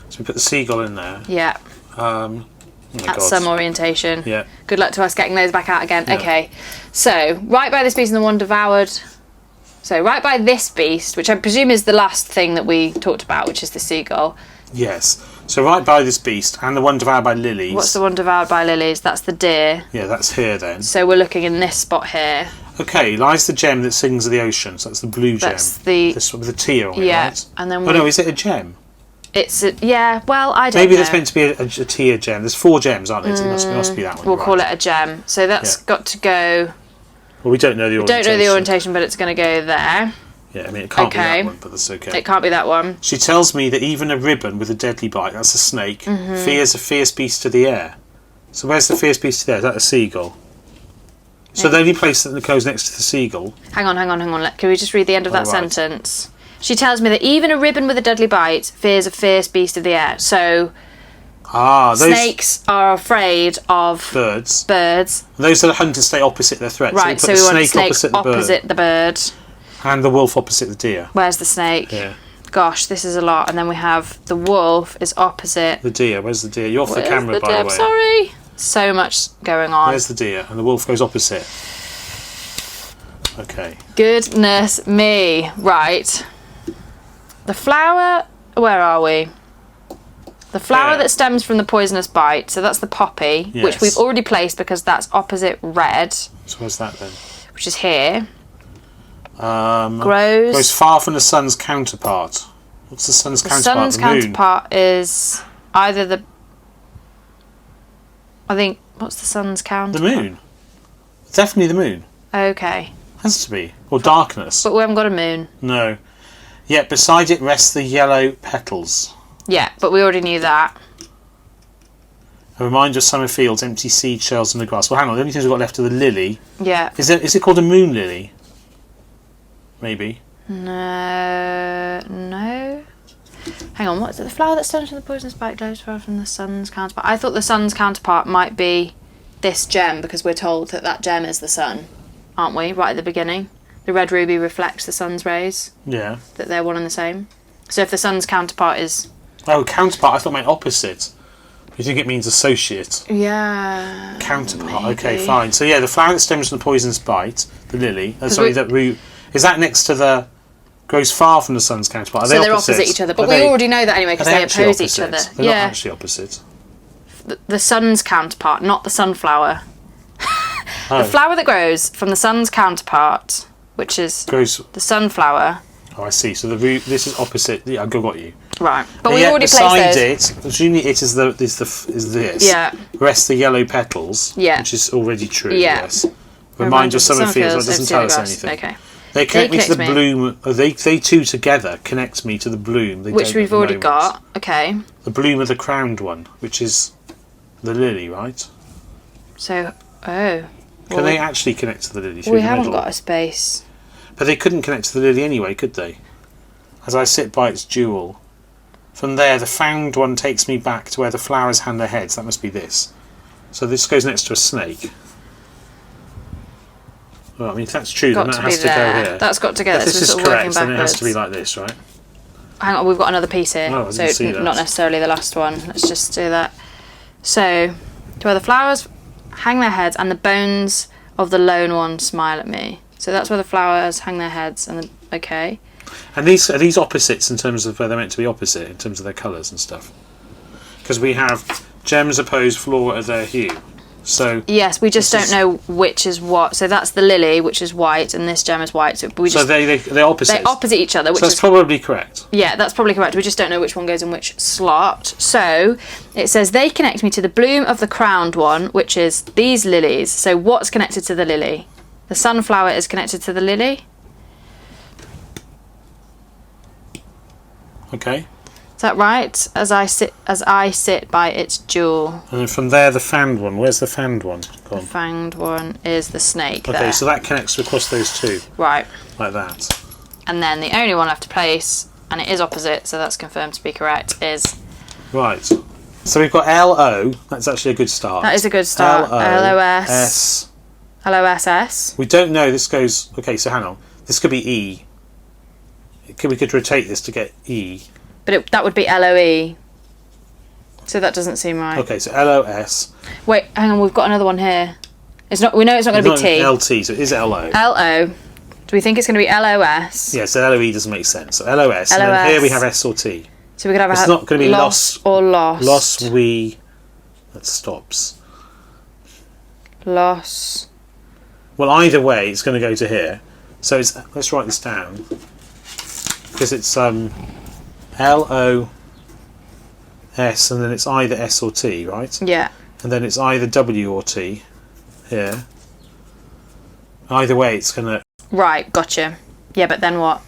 So we put the seagull in there. Yeah. At some orientation. Yeah. Good luck to us getting those back out again. Yeah. Okay. So, right by this beast and the one devoured. So, right by this beast, which I presume is the last thing that we talked about, which is the seagull. Yes. So, right by this beast and the one devoured by lilies. What's the one devoured by lilies? That's the deer. Yeah, that's here then. So, we're looking in this spot here. Okay, lies the gem that sings of the ocean. So, that's the blue gem. That's the... This one with the T on it, yeah. right? And then oh, no, is it a gem? It's yeah. Well, I don't know. Maybe there's meant to be a tier gem. There's 4 gems, aren't there? It must be that one. We'll call it a gem. So that's got to go. Well, we don't know the orientation. We don't know the orientation, but it's going to go there. Yeah, I mean it can't be that one, but that's okay. It can't be that one. She tells me that even a ribbon with a deadly bite, that's a snake, fears a fierce beast of the air. So where's the fierce beast of the air? Is that a seagull? So the only place that goes next to the seagull. Hang on. Can we just read the end of that sentence? She tells me that even a ribbon with a deadly bite fears a fierce beast of the air. So Those Snakes are afraid of birds. birds. Those are the hunters stay opposite their threat. Right, so so we we put want the a snake snake opposite the bird. And the wolf opposite the deer. Where's the snake? Yeah. Gosh, this is a lot. And then we have the wolf is opposite. The deer. Where's the deer? You're off the camera, by the way. Sorry. So much going on. Where's the deer? And the wolf goes opposite. Okay. Goodness me. Right. The flower... Where are we? The flower that stems from the poisonous bite. So that's the poppy, which we've already placed because that's opposite red. So where's that then? Which is here. Grows far from the sun's counterpart. What's the sun's counterpart? The sun's counterpart is either the... I think... What's the sun's counterpart? The moon. Definitely the moon. Okay. Has to be. Or darkness. But we haven't got a moon. No. Yet beside it rests the yellow petals. Yeah, but we already knew that. A reminder of summer fields, empty seed shells in the grass. Well, hang on. The only things we've got left are the lily. Yeah. Is it called a moon lily? Maybe. No. Hang on, what's it? The flower that stems from the poisonous bite glows far from the sun's counterpart. I thought the sun's counterpart might be this gem because we're told that gem is the sun, aren't we? Right at the beginning. The red ruby reflects the sun's rays. Yeah. That they're one and the same. So if the sun's counterpart is... Oh, counterpart. I thought it meant opposite. You think it means associate? Yeah. Counterpart. Maybe. Okay, fine. So yeah, the flower that stems from the poisonous bite, the lily. That root. Is that next to the... Grows far from the sun's counterpart? Are they opposite each other. But we already know that anyway because they oppose each other. They're not actually opposite. The sun's counterpart, not the sunflower. The flower that grows from the sun's counterpart, which is the sunflower. Oh, I see. So the root. This is opposite. Yeah, I got you. Right, but we already placed those. It, presumably it is this. Yeah. Rest the yellow petals. Yeah. Which is already true. Yeah. Yes. Remind of summer fields. It doesn't tell us anything. Okay. They connect me to the bloom. They two together connect me to the bloom. Which we've already got. Okay. The bloom of the crowned one, which is the lily, right? So, Can they actually connect to the lily? We haven't got a space. But they couldn't connect to the lily anyway, could they? As I sit by its jewel. From there, the found one takes me back to where the flowers hang their heads. That must be this. So this goes next to a snake. Well, I mean, if that's true, then that has to go here. That's got to go. If this is correct, then it has to be like this, right? Hang on, we've got another piece here. Oh, I didn't see that. Not necessarily the last one. Let's just do that. So, to where the flowers hang their heads and the bones of the lone one smile at me. So that's where the flowers hang their heads and okay. And these are these opposites in terms of where they're meant to be opposite in terms of their colours and stuff. Because we have gems oppose flora of their hue. So yes, we just don't know which is what. So that's the lily, which is white, and this gem is white. So they're opposite. They're opposite each other. Which so that's probably correct. Yeah, that's probably correct. We just don't know which one goes in which slot. So it says they connect me to the bloom of the crowned one, which is these lilies. So what's connected to the lily? The sunflower is connected to the lily. Okay. Is that right? As I sit by its jewel. And then from there, the fanged one. Where's the fanged one? The fanged one is the snake. Okay, there. so that connects across those two. Right. Like that. And then the only one left to place, and it is opposite, so that's confirmed to be correct, is... Right. So we've got L-O. That's actually a good start. That is a good start. L-O-S. L-O-S-S. We don't know. This goes... Okay, so hang on. This could be E. We could rotate this to get E. But that would be L-O-E. So that doesn't seem right. Okay, so L-O-S. Wait, hang on. We've got another one here. It's not. We know it's not going to be T. L-T, so it is L-O. L-O. Do we think it's going to be L-O-S? Yeah, so L-O-E doesn't make sense. So L-O-S. And then here we have S or T. So we could have it's not going to be loss or lost. Loss, that stops. Loss. Well, either way, it's going to go to here. So it's, let's write this down. Because it's L-O-S, and then it's either S or T, right? Yeah. And then it's either W or T here. Either way, it's going to... Right, gotcha. Yeah, but then what?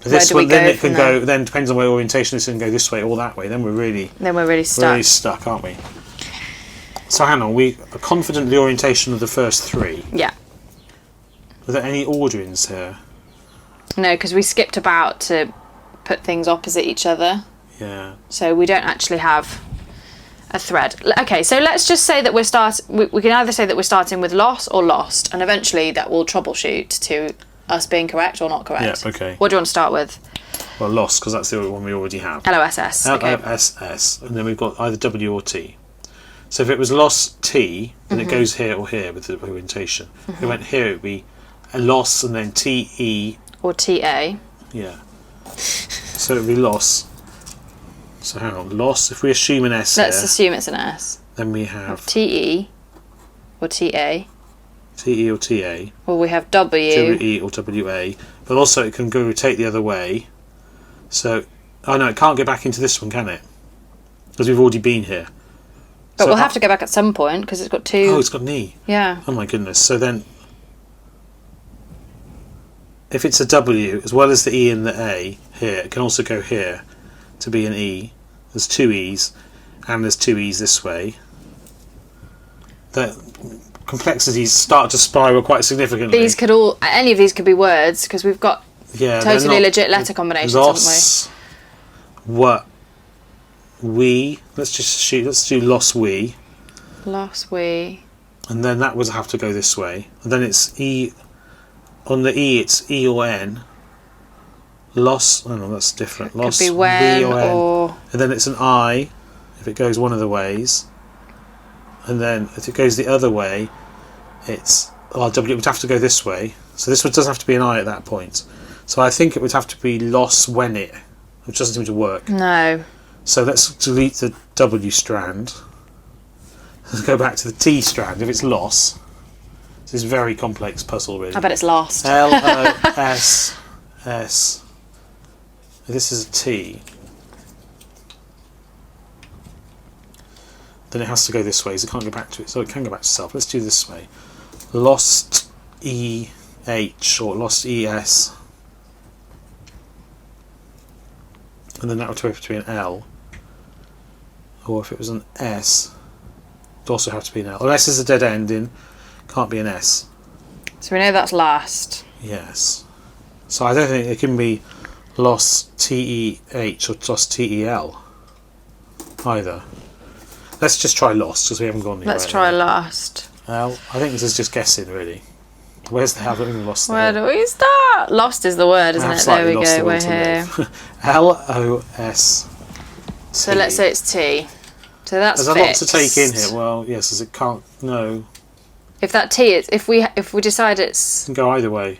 This one, then it can go. Then depends on where orientation is. It can go this way or that way. Then we're really stuck. Really stuck, aren't we? So hang on. We are confident the orientation of the first three. Yeah. Are there any orderings here? No, because we skipped about to put things opposite each other. Yeah. So we don't actually have A thread. Okay, so let's just say that we can either say that we're starting with loss or lost, and eventually that will troubleshoot to us being correct or not correct. Yeah, okay. What do you want to start with? Well, lost, because that's the one we already have. LOSS. Okay. LOSS, and then we've got either W or T. So if it was lost T, then it goes here or here with the orientation. If it went here, it would be a loss and then TE. Or TA. Yeah. So it would be loss. So hang on, loss, if we assume an S Let's here, assume it's an S. then we have TE or TA. TE or TA, Or we have W. WE or WA, but also it can go rotate the other way. So, oh no, it can't get back into this one, can it? Because we've already been here. But So we'll have to go back at some point because it's got two. Oh, it's got an E. Yeah. Oh my goodness. So then, if it's a W, as well as the E and the A here, it can also go here to be an E. There's two E's, and there's two E's this way. The complexities start to spiral quite significantly. Any of these could be words because we've got totally not legit letter combinations, loss, haven't what, we, let's do loss we. Loss we. And then that would have to go this way. And then it's E, on the E it's E or N. Loss, oh no, that's different. Loss, could be when we or N. or... And then it's an I, if it goes one of the ways. And then if it goes the other way, it's RW, it would have to go this way. So this does have to be an I at that point. So I think it would have to be loss when it, which doesn't seem to work. No. So let's delete the W strand. Let's go back to the T strand if it's loss. This is a very complex puzzle, really. I bet it's lost. LOSS. This is a T. Then it has to go this way, so it can't go back to it. So it can go back to itself. Let's do this way. Lost EH or lost ES. And then that would have to be an L. Or if it was an S, it would also have to be an L. Or S is a dead ending, can't be an S. So we know that's last. Yes. So I don't think it can be lost TEH or lost TEL either. Let's just try lost because we haven't gone anywhere. Let's try last. L. I think this is just guessing, really. Where's the hell have we lost? Where do we start? Lost is the word, isn't it? There we go. We're here. LOS. So let's say it's T. So that's There's a lot to fixed. take in here. Well, yes, as it can't. No, If that T is, if we decide it it's can go either way.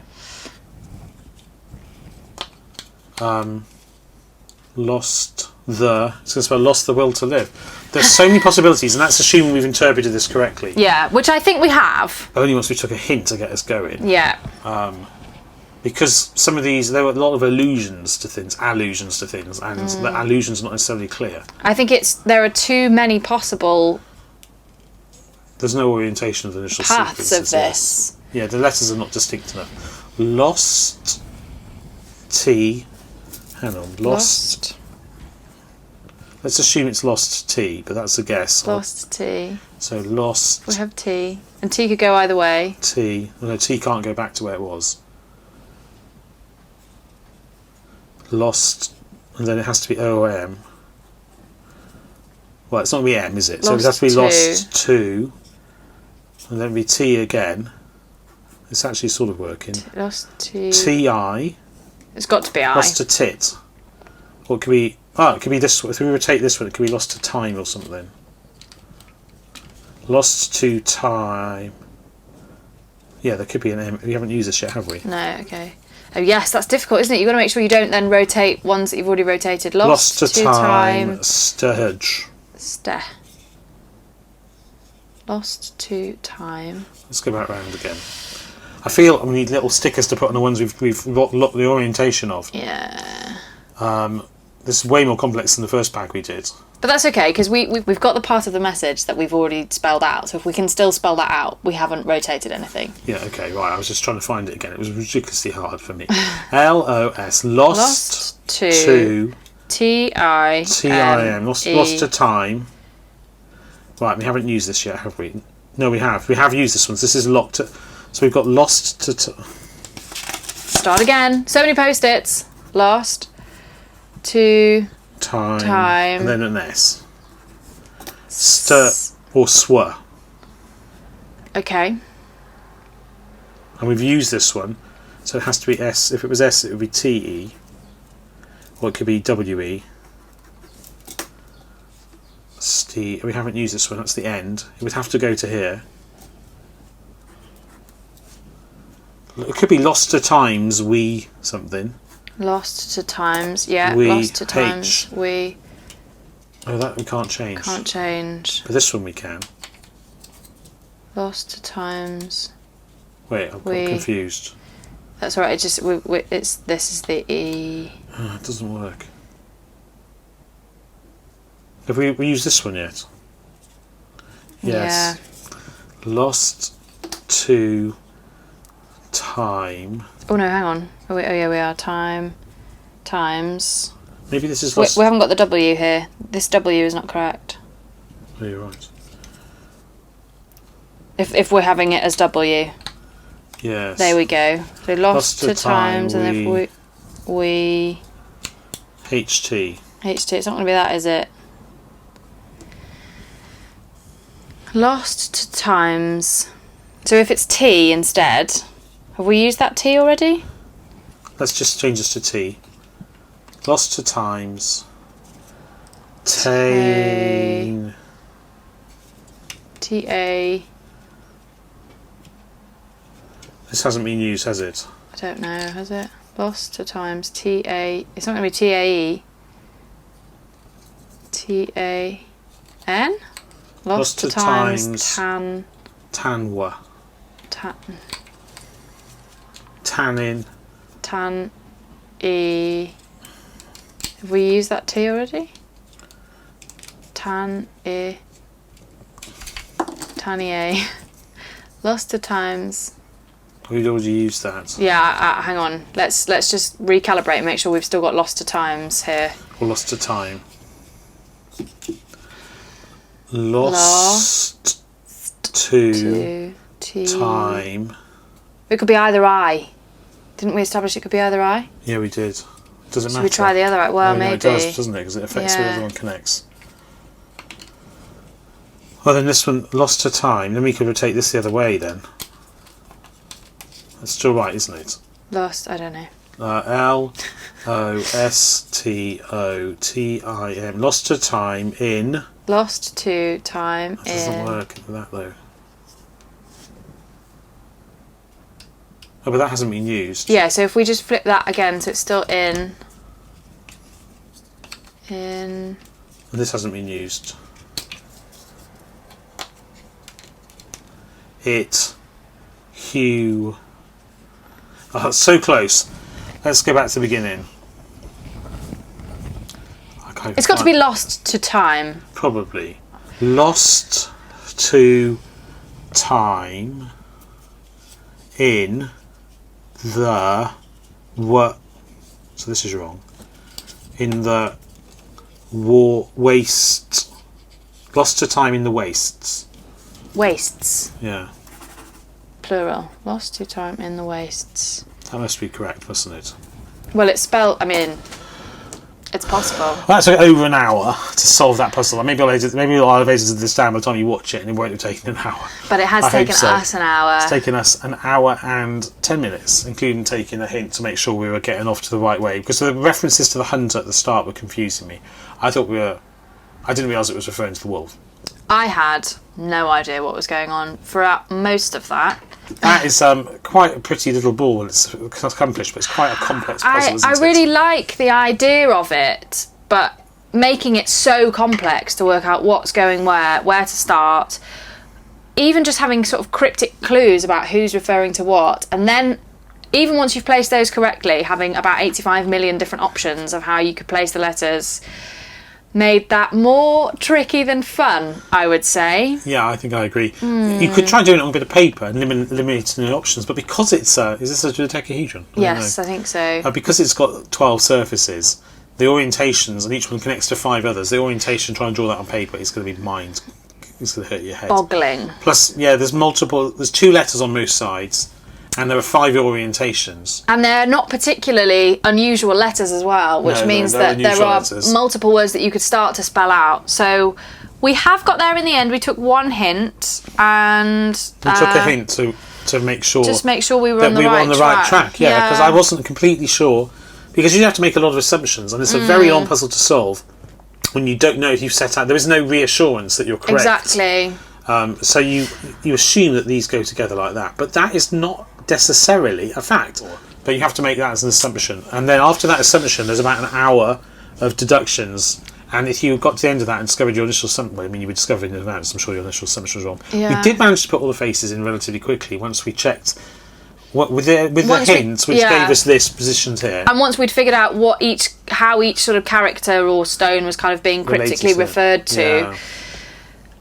Lost the. It's going to spell lost the will to live. There's so many possibilities, and that's assuming we've interpreted this correctly. yeah, which I think we have. Only once we took a hint to get us going. Yeah. Because some of these, there were a lot of allusions to things, and the allusions are not necessarily clear. I think there are too many possible There's no orientation of the initial paths sequences. of this. Yeah, the letters are not distinct enough. Lost T. Hang on. Lost. Let's assume it's lost T, but that's a guess. Lost T. So lost. We have T. And T could go either way. T. Well, no, T can't go back to where it was. Lost. And then it has to be O or M. Well, it's not going to be M, is it? So it has to be lost 2. And then it'd be T again. It's actually sort of working. Lost T. TI. It's got to be I. Lost to tit. Or it could be. Oh, it could be this one. If we rotate this one, it could be lost to time or something. Lost to time. Yeah, there could be an M. We haven't used this yet, have we? No, okay. Oh yes, that's difficult, isn't it? You've got to make sure you don't then rotate ones that you've already rotated. Lost to time. Sturge. Lost to time. Let's go back round again. I feel we need little stickers to put on the ones we've got the orientation of. Yeah. This is way more complex than the first bag we did. But that's okay, because we've got the part of the message that we've already spelled out. So if we can still spell that out, we haven't rotated anything. Yeah, okay, right. I was just trying to find it again. It was ridiculously hard for me. LOS. Lost to TIM. Lost to time. Right, we haven't used this yet, have we? No, we have. We have used this one. This is locked. So we've got lost to... Start again. So many post-its. Lost to... Time. And then an S. St or sw. Okay. And we've used this one, so it has to be S. If it was S, it would be TE. Or it could be WE. St. We haven't used this one, that's the end. It would have to go to here. It could be lost to times we something. Lost to times, yeah. We lost to times, H. we... Oh, that we can't change. Can't change. But this one we can. Lost to times... Wait, I'm confused. That's all right. It's just this is the E. Oh, it doesn't work. Have we used this one yet? Yes. Yeah. Lost to time. Oh no, hang on. Oh yeah, we are times. Maybe this is lost. We haven't got the W here. This W is not correct. Oh, you're right. If we're having it as W. Yes. There we go. So lost to times, and if we HT. HT. It's not going to be that, is it? Lost to times. So if it's T instead, have we used that T already? Let's just change this to T. Lost to times. Tain. TA. This hasn't been used, has it? I don't know, has it? Lost to times TA. It's not going to be TAE. TAN? Lost to times tan. Tanwa. Tannin. Tan. E. Have we used that T already? Tan. E. Tanier. Lost to times. We'd already used that. Yeah, hang on. Let's just recalibrate and make sure we've still got lost to times here. Or lost to time. Lost to time. It could be either I. Didn't we establish it could be either I? Yeah, we did. Does it matter? Should we try the other I? Well, maybe. No, it does, doesn't it? Because it affects where everyone connects. Well, then this one, lost to time. Then we could rotate this the other way then. That's still right, isn't it? Lost, I don't know. LOSTOTIM. Lost to time in. Lost to time that doesn't work with that though. Oh, but that hasn't been used. Yeah, so if we just flip that again, so it's still in. In. And this hasn't been used. It. Hugh. Oh, it's so close. Let's go back to the beginning. It's got to be lost to time. Probably. Lost to time in the what? So this is wrong. In the waste. Lost to time in the wastes. Wastes. Yeah. Plural. Lost to time in the wastes. That must be correct, mustn't it? Well, it's spelled. I mean, it's possible. Well, that took over an hour to solve that puzzle. Maybe I'll have edited this down by the time you watch it, and it won't have taken an hour. But it has taken us an hour. It's taken us an hour and 10 minutes, including taking a hint to make sure we were getting off to the right way. Because the references to the hunter at the start were confusing me. I didn't realise it was referring to the wolf. I had no idea what was going on throughout most of that. That is quite a pretty little ball. It's accomplished, but it's quite a complex puzzle, isn't it? I really like the idea of it, but making it so complex to work out what's going where to start, even just having sort of cryptic clues about who's referring to what, and then even once you've placed those correctly, having about 85 million different options of how you could place the letters, made that more tricky than fun, I would say. Yeah, I think I agree. You could try doing it on a bit of paper and eliminating the options, but because it's is this a dodecahedron? Yes, I think so. Because it's got 12 surfaces, the orientations, and each one connects to 5 others, the orientation, trying to draw that on paper, is going to be it's going to hurt your head. Boggling. Plus, yeah, there's 2 letters on most sides, and there are 5 orientations. And they're not particularly unusual letters as well, which means that there are multiple words that you could start to spell out. So We have got there in the end. We took one hint, and we took a hint to make sure, just make sure we were on the right track. Yeah, because I wasn't completely sure, because you have to make a lot of assumptions, and it's a very long puzzle to solve when you don't know if you've set out. There is no reassurance that you're correct. Exactly. So you assume that these go together like that, but that is not necessarily a fact. But you have to make that as an assumption, and then after that assumption, there's about an hour of deductions. And if you got to the end of that and discovered your initial assumption, well, I mean, you were discovering in advance, I'm sure your initial assumption was wrong. Yeah. We did manage to put all the faces in relatively quickly once we checked with the hints, which gave us this positions here. And once we'd figured out how each sort of character or stone was kind of being cryptically referred to.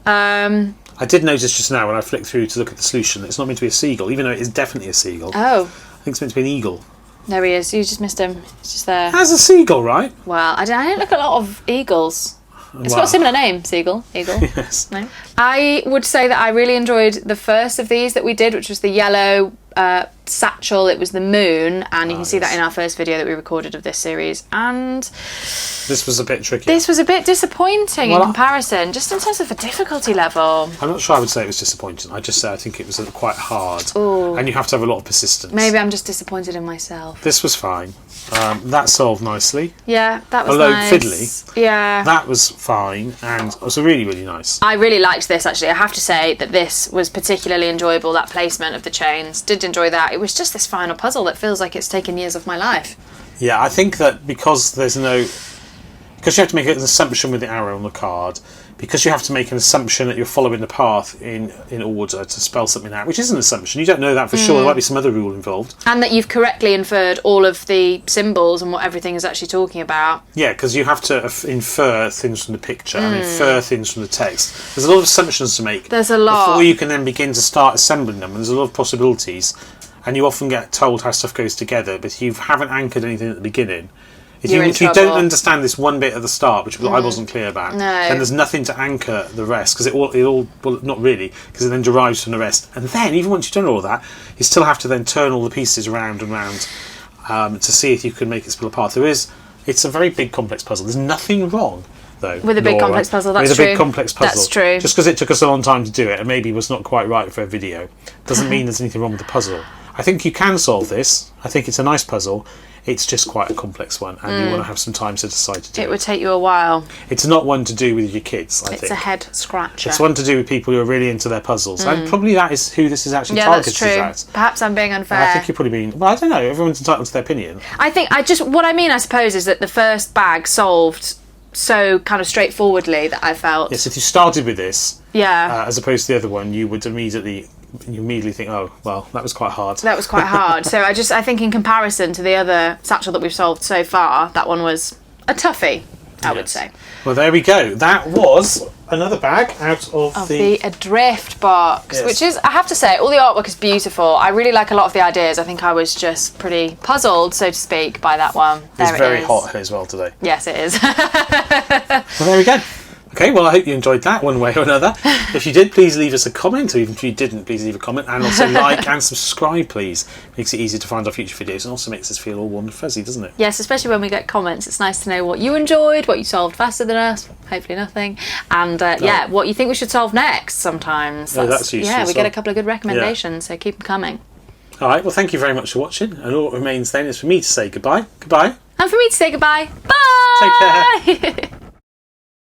Yeah. I did notice just now when I flicked through to look at the solution that it's not meant to be a seagull, even though it is definitely a seagull. Oh. I think it's meant to be an eagle. There he is. You just missed him. He's just there. As a seagull, right? Well, I don't look at a lot of eagles. It's got a similar name, Eagle. Yes. No? I would say that I really enjoyed the first of these that we did, which was the yellow satchel. It was the moon, and you can see that in our first video that we recorded of this series. And this was a bit tricky. This was a bit disappointing in comparison, just in terms of the difficulty level. I'm not sure I would say it was disappointing. I just say I think it was quite hard. Ooh. And you have to have a lot of persistence. Maybe I'm just disappointed in myself. This was fine. That solved nicely. Yeah, that was although nice. Fiddly. Yeah. That was fine, and it was really, really nice. I really liked this, actually. I have to say that this was particularly enjoyable, that placement of the chains. Did enjoy that. It was just this final puzzle that feels like it's taken years of my life. Yeah, I think that because you have to make an assumption with the arrow on the card, because you have to make an assumption that you're following the path in order to spell something out, which is an assumption. You don't know that for sure. There might be some other rule involved. And that you've correctly inferred all of the symbols and what everything is actually talking about. Yeah, because you have to infer things from the picture and infer things from the text. There's a lot of assumptions to make. There's a lot. Before you can then begin to start assembling them. And there's a lot of possibilities. And you often get told how stuff goes together, but if you haven't anchored anything at the beginning, if you don't understand this one bit at the start, which I wasn't clear about, then there's nothing to anchor the rest, because it all well, not really, because it then derives from the rest. And then, even once you've done all of that, you still have to then turn all the pieces round and round to see if you can make it spell apart. It's a very big, complex puzzle. There's nothing wrong, though, with a big complex puzzle, that's true. With a big complex puzzle. That's true. Just because it took us a long time to do it, and maybe was not quite right for a video, doesn't mean there's anything wrong with the puzzle. I think you can solve this. I think it's a nice puzzle. It's just quite a complex one, and you want to have some time to decide to do it. It would take you a while. It's not one to do with your kids, I think. It's a head scratcher. It's one to do with people who are really into their puzzles. And probably that is who this is actually targeted that's true. at. Perhaps I'm being unfair. I think you're probably being... Well, I don't know. Everyone's entitled to their opinion. What I mean, I suppose, is that the first bag solved so kind of straightforwardly that I felt... Yes, if you started with this, yeah, as opposed to the other one, you would immediately think, oh, well, that was quite hard. That was quite hard. So I think in comparison to the other satchel that we've solved so far, that one was a toughie, I would say. Well, there we go. That was another bag out of the Adrift box, which is, I have to say, all the artwork is beautiful. I really like a lot of the ideas. I think I was just pretty puzzled, so to speak, by that one. It's very hot here as well today. Yes, it is. Well, there we go. Okay, well, I hope you enjoyed that one way or another. If you did, please leave us a comment, or even if you didn't, please leave a comment, and also like and subscribe, please. Makes it easier to find our future videos, and also makes us feel all warm and fuzzy, doesn't it? Yes, especially when we get comments. It's nice to know what you enjoyed, what you solved faster than us, hopefully nothing, and what you think we should solve next sometimes. That's useful. Yeah, we get a couple of good recommendations, so keep them coming. All right, well, thank you very much for watching, and all that remains then is for me to say goodbye. Goodbye. And for me to say goodbye. Bye! Take care.